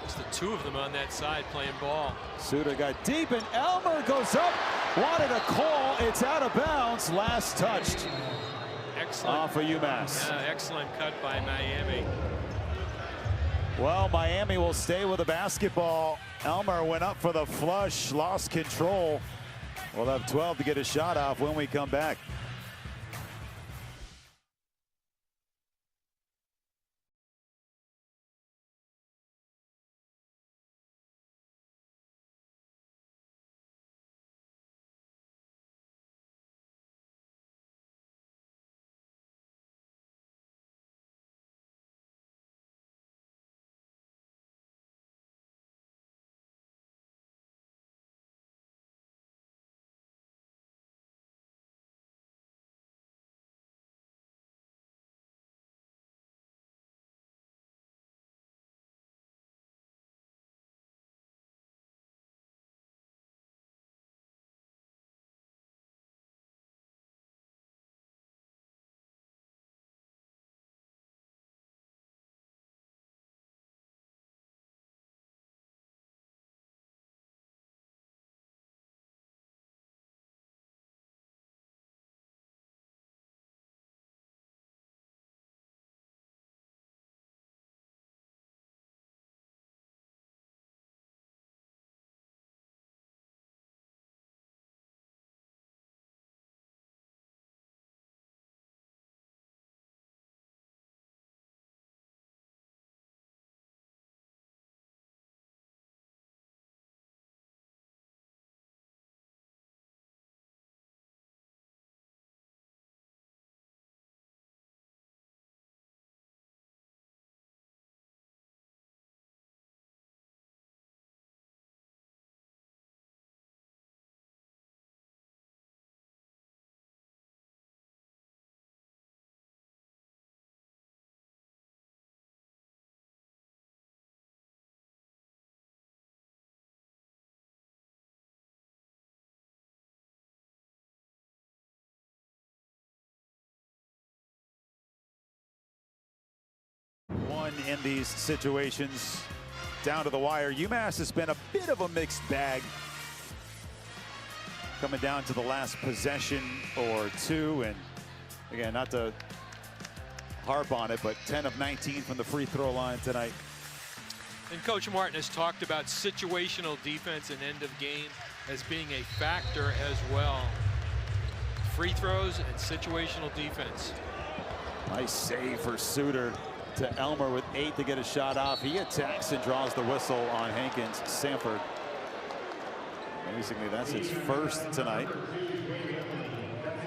It's the 2 of them on that side playing ball. Suter got deep, and Elmer goes up. Wanted a call. It's out of bounds. Last touched. Excellent. Off of UMass. Excellent cut by Miami. Well, Miami will stay with the basketball. Elmer went up for the flush, lost control. We'll have 12 to get a shot off when we come back. In these situations down to the wire. UMass has been a bit of a mixed bag coming down to the last possession or 2, and again, not to harp on it, but 10 of 19 from the free throw line tonight. And Coach Martin has talked about situational defense and end of game as being a factor as well. Free throws and situational defense. Nice save for Suter to Elmer with 8 to get a shot off. He attacks and draws the whistle on Hankins. Sanford. Basically, that's his first tonight.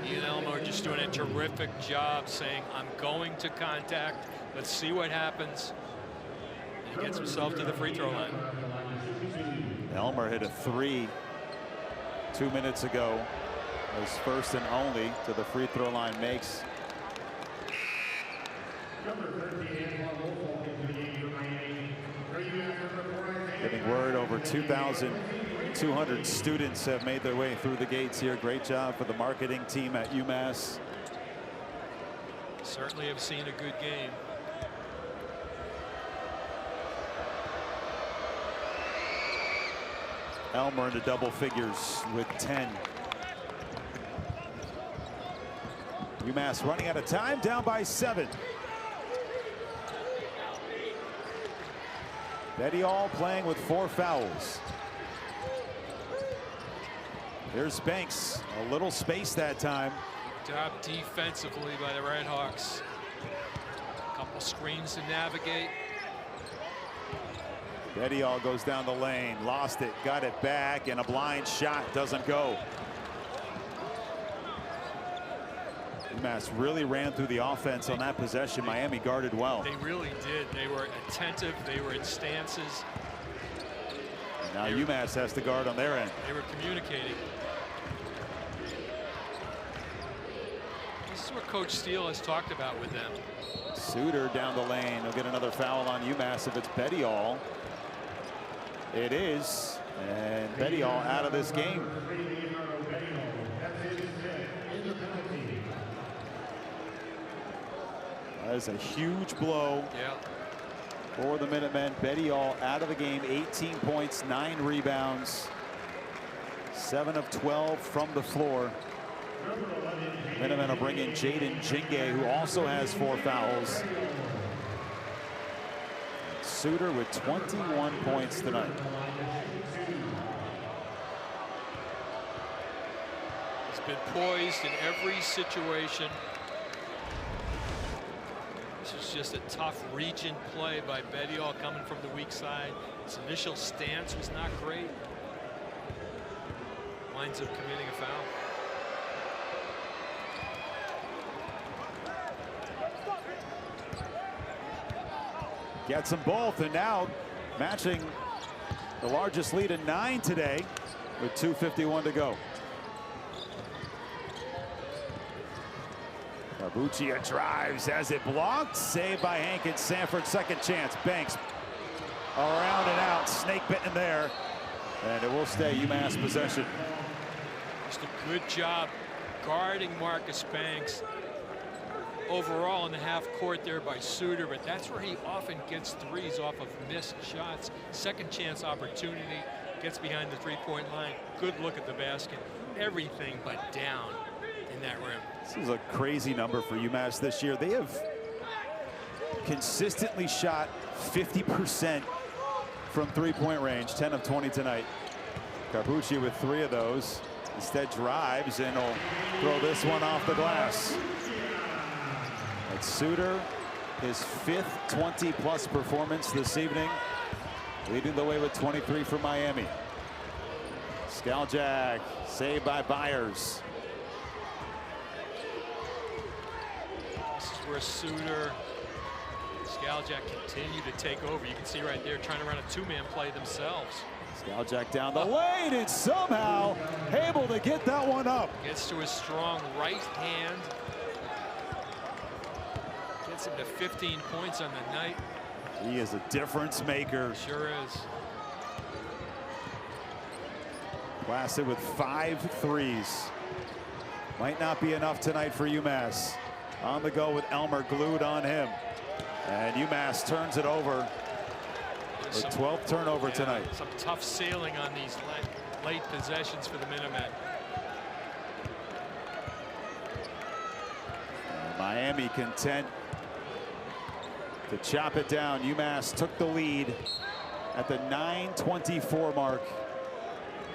Ian Elmer just doing a terrific job saying, I'm going to contact. Let's see what happens. And he gets himself to the free throw line. Elmer hit a 3 2 minutes ago. His first and only to the free throw line makes. Getting word over 2,200 students have made their way through the gates here. Great job for the marketing team at UMass. Certainly have seen a good game. Elmer into double figures with 10. UMass running out of time, down by 7. Betty All playing with 4 fouls. There's Banks, a little space that time. Good job defensively by the Red Hawks. A couple screens to navigate. Betty All goes down the lane, lost it, got it back, and a blind shot doesn't go. UMass really ran through the offense on that possession. Miami guarded well. They really did. They were attentive. They were in stances. And now UMass has to guard on their end. They were communicating. This is what Coach Steele has talked about with them. Suter down the lane. He'll get another foul on UMass if it's Betty All. It is. And Betty All out of this game. That is a huge blow for the Minutemen. Betty All out of the game. 18 points, 9 rebounds, 7 of 12 from the floor. Minutemen will bring in Jaden Jinge, who also has 4 fouls. Suter with 21 points tonight. He's been poised in every situation. This is just a tough region play by Betty All coming from the weak side. His initial stance was not great. Winds up committing a foul. Gets them both, and now matching the largest lead in 9 today with 2:51 to go. Carbuccia drives, has it blocked, saved by Hankins. Sanford, second chance. Banks around and out, snake bitten there, and it will stay UMass possession. Just a good job guarding Marcus Banks overall in the half court there by Suter, but that's where he often gets threes off of missed shots. Second chance opportunity, gets behind the three-point line. Good look at the basket. Everything but down in that rim. This is a crazy number for UMass this year. They have consistently shot 50% from three-point range, 10 of 20 tonight. Carbuccia with 3 of those. Instead drives and will throw this one off the glass. It's Suter, his 5th 20-plus performance this evening, leading the way with 23 for Miami. Skaljak saved by Byers. This is where Suter, Skaljak continue to take over. You can see right there trying to run a 2-man play themselves. Skaljak down the lane and somehow able to get that one up. Gets to his strong right hand. Gets him to 15 points on the night. He is a difference maker. Sure is. Placid with 5 threes. Might not be enough tonight for UMass. On the go with Elmer glued on him. And UMass turns it over. The 12th turnover tonight. Some tough sailing on these late possessions for the Minutemen. Miami content to chop it down. UMass took the lead at the 9:24 mark.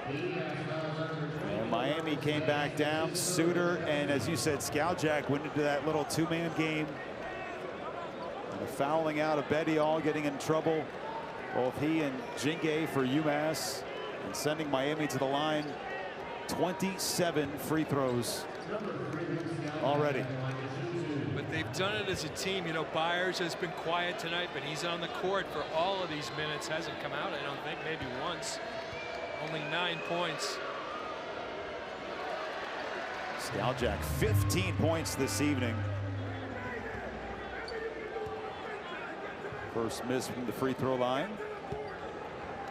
And Miami came back down. Suter and, as you said, Skaljak went into that little 2-man game. And a fouling out of Betty All, getting in trouble. Both he and Jinge for UMass, and sending Miami to the line. 27 free throws already. But they've done it as a team. You know, Byers has been quiet tonight, but he's on the court for all of these minutes. Hasn't come out, I don't think, maybe once. Only 9 points. Skaljak, 15 points this evening. First miss from the free throw line.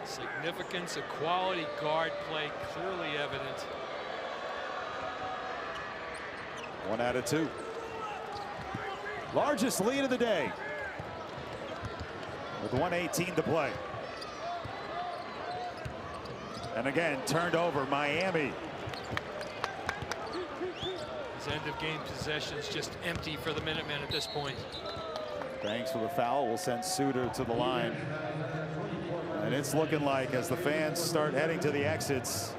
Significance of quality guard play clearly evident. 1 out of 2. Largest lead of the day with 1:18 to play. And again, turned over Miami. His end of game possessions just empty for the Minutemen at this point. Thanks for the foul. We'll send Suter to the line. And it's looking like, as the fans start heading to the exits,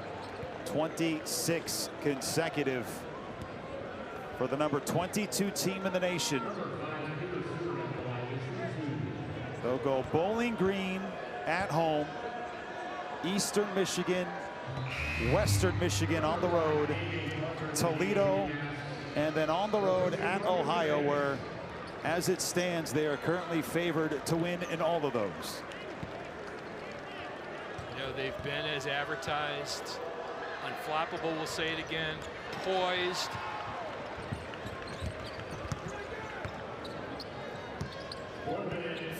26 consecutive for the number 22 team in the nation. They'll go Bowling Green at home, Eastern Michigan, Western Michigan on the road, Toledo, and then on the road at Ohio, where, as it stands, they are currently favored to win in all of those. You know, they've been as advertised. Unflappable, we'll say it again. Poised.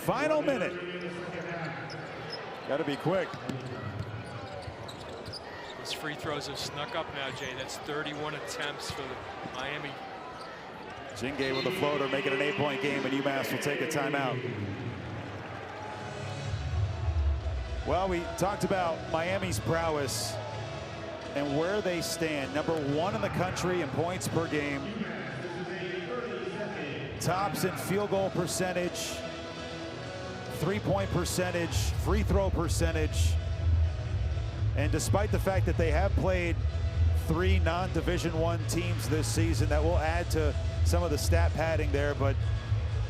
Final minute. Got to be quick. Those free throws have snuck up now, Jay. That's 31 attempts for the Miami. Jingay with a floater, make it an 8-point game, and UMass will take a timeout. Well, we talked about Miami's prowess and where they stand. Number 1 in the country in points per game. Tops in field goal percentage, 3-point percentage, free throw percentage. And despite the fact that they have played 3 non-Division I teams this season, that will add to some of the stat padding there, but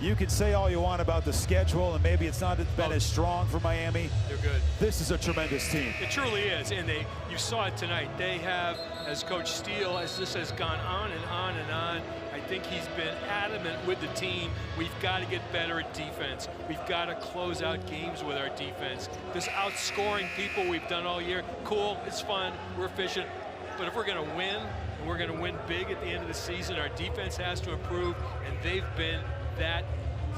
you can say all you want about the schedule, and maybe it's not been as strong for Miami. They're good. This is a tremendous team. It truly is, and you saw it tonight. They have, as Coach Steele, as this has gone on and on and on, I think he's been adamant with the team. We've got to get better at defense. We've got to close out games with our defense. This outscoring people we've done all year, cool, it's fun, we're efficient. But if we're going to win, and we're going to win big at the end of the season, our defense has to improve, and they've been that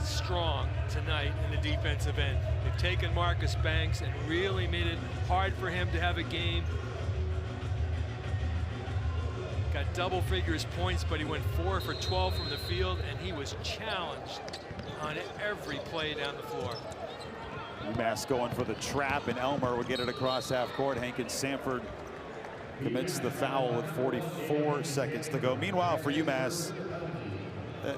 strong tonight in the defensive end. They've taken Marcus Banks and really made it hard for him to have a game. Got double figures points, but he went 4 for 12 from the field, and he was challenged on every play down the floor. UMass going for the trap, and Elmer would get it across half court. Hankins Sanford commits the foul with 44 seconds to go. Meanwhile, for UMass,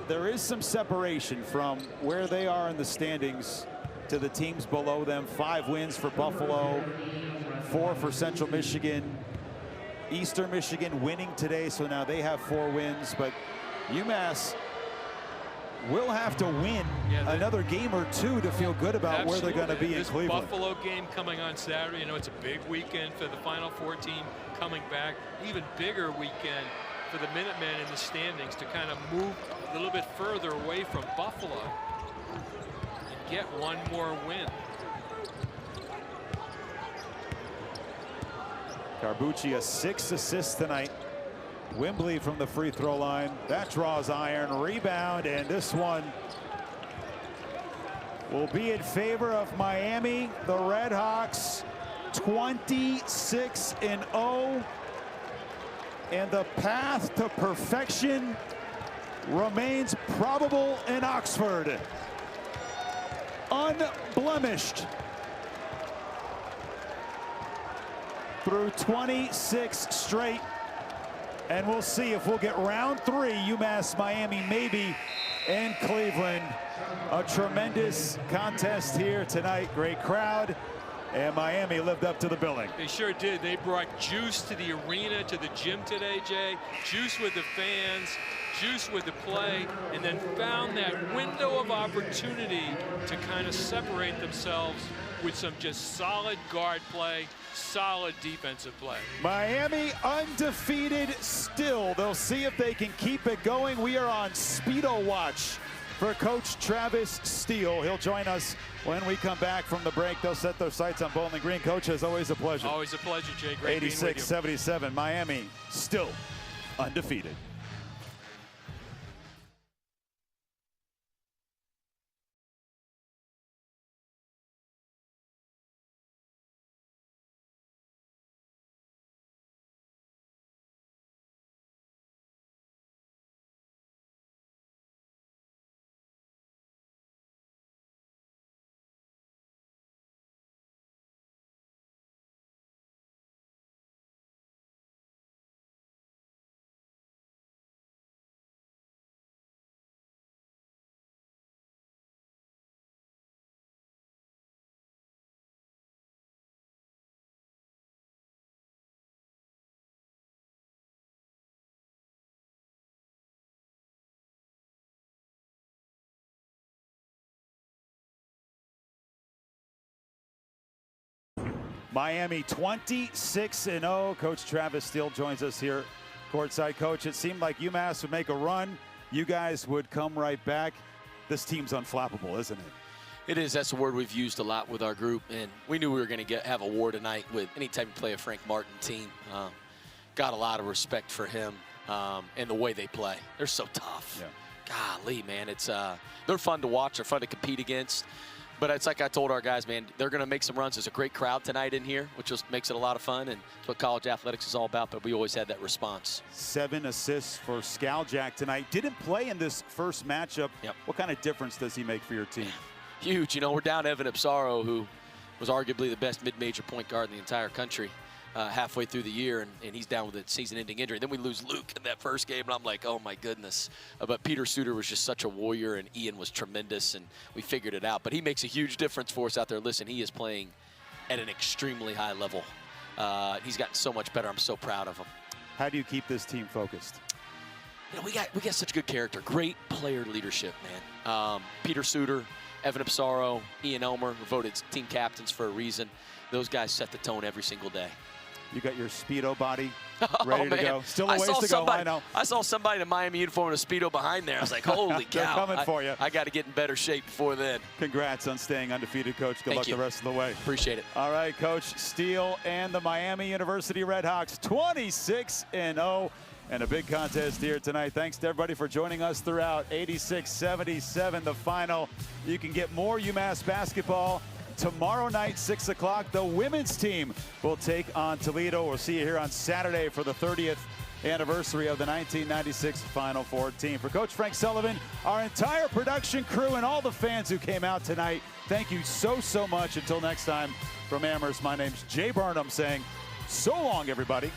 there is some separation from where they are in the standings to the teams below them. 5 wins for Buffalo, 4 for Central Michigan. Eastern Michigan winning today, so now they have 4 wins. But UMass will have to win another game or 2 to feel good about where they're going to be in Cleveland. This Buffalo game coming on Saturday, you know, it's a big weekend for the Final Four team coming back. Even bigger weekend for the Minutemen in the standings to kind of move a little bit further away from Buffalo and get one more win. Carbucci, 6 assists tonight. Wembley from the free throw line. That draws iron. Rebound, and this one will be in favor of Miami. The Redhawks 26-0. And the path to perfection remains probable in Oxford. Unblemished through 26 straight. And we'll see if we'll get round 3, UMass Miami maybe in Cleveland. A tremendous contest here tonight. Great crowd. And Miami lived up to the billing. They sure did. They brought juice to the arena, to the gym today, Jay. Juice with the fans, juice with the play, and then found that window of opportunity to kind of separate themselves with some just solid guard play, solid defensive play. Miami undefeated still. They'll see if they can keep it going. We are on Speedo watch for Coach Travis Steele. He'll join us when we come back from the break. They'll set their sights on Bowling Green. Coach, as always, a pleasure. Always a pleasure, Jay. Great being with you. 86-77, Miami still undefeated. Miami 26-0. Coach Travis Steele joins us here courtside. Coach, it seemed like UMass would make a run. You guys would come right back. This team's unflappable, isn't it? It is. That's a word we've used a lot with our group, and we knew we were going to have a war tonight with anytime you play a Frank Martin team. Got a lot of respect for him and the way they play. They're so tough. Yeah. Golly, man, it's they're fun to watch. They're fun to compete against. But it's like I told our guys, man, they're going to make some runs. There's a great crowd tonight in here, which just makes it a lot of fun, and it's what college athletics is all about, but we always had that response. 7 assists for Skaljack tonight. Didn't play in this first matchup. Yep. What kind of difference does he make for your team? Huge. You know, we're down Evan Ipsaro, who was arguably the best mid-major point guard in the entire country halfway through the year, and he's down with a season-ending injury. Then we lose Luke in that first game, and I'm like, oh, my goodness. But Peter Suter was just such a warrior, and Ian was tremendous, and we figured it out. But he makes a huge difference for us out there. Listen, he is playing at an extremely high level. He's gotten so much better. I'm so proud of him. How do you keep this team focused? You know, we got such good character, great player leadership, man. Peter Suter, Evan Ipsaro, Ian Elmer were voted team captains for a reason. Those guys set the tone every single day. You got your Speedo body ready to go. Still a ways to go, I know. I saw somebody in a Miami uniform with a Speedo behind there. I was like, holy cow. They're coming for you. I got to get in better shape before then. Congrats on staying undefeated, Coach. Good luck the rest of the way. Appreciate it. All right, Coach Steele and the Miami University Redhawks, 26-0. And a big contest here tonight. Thanks to everybody for joining us throughout. 86-77, the final. You can get more UMass basketball tomorrow night, 6 o'clock. The women's team will take on Toledo. We'll see you here on Saturday for the 30th anniversary of the 1996 Final Four team. For Coach Frank Sullivan, our entire production crew, and all the fans who came out tonight, thank you so much. Until next time, from Amherst, my name's Jay Burnham saying so long, everybody.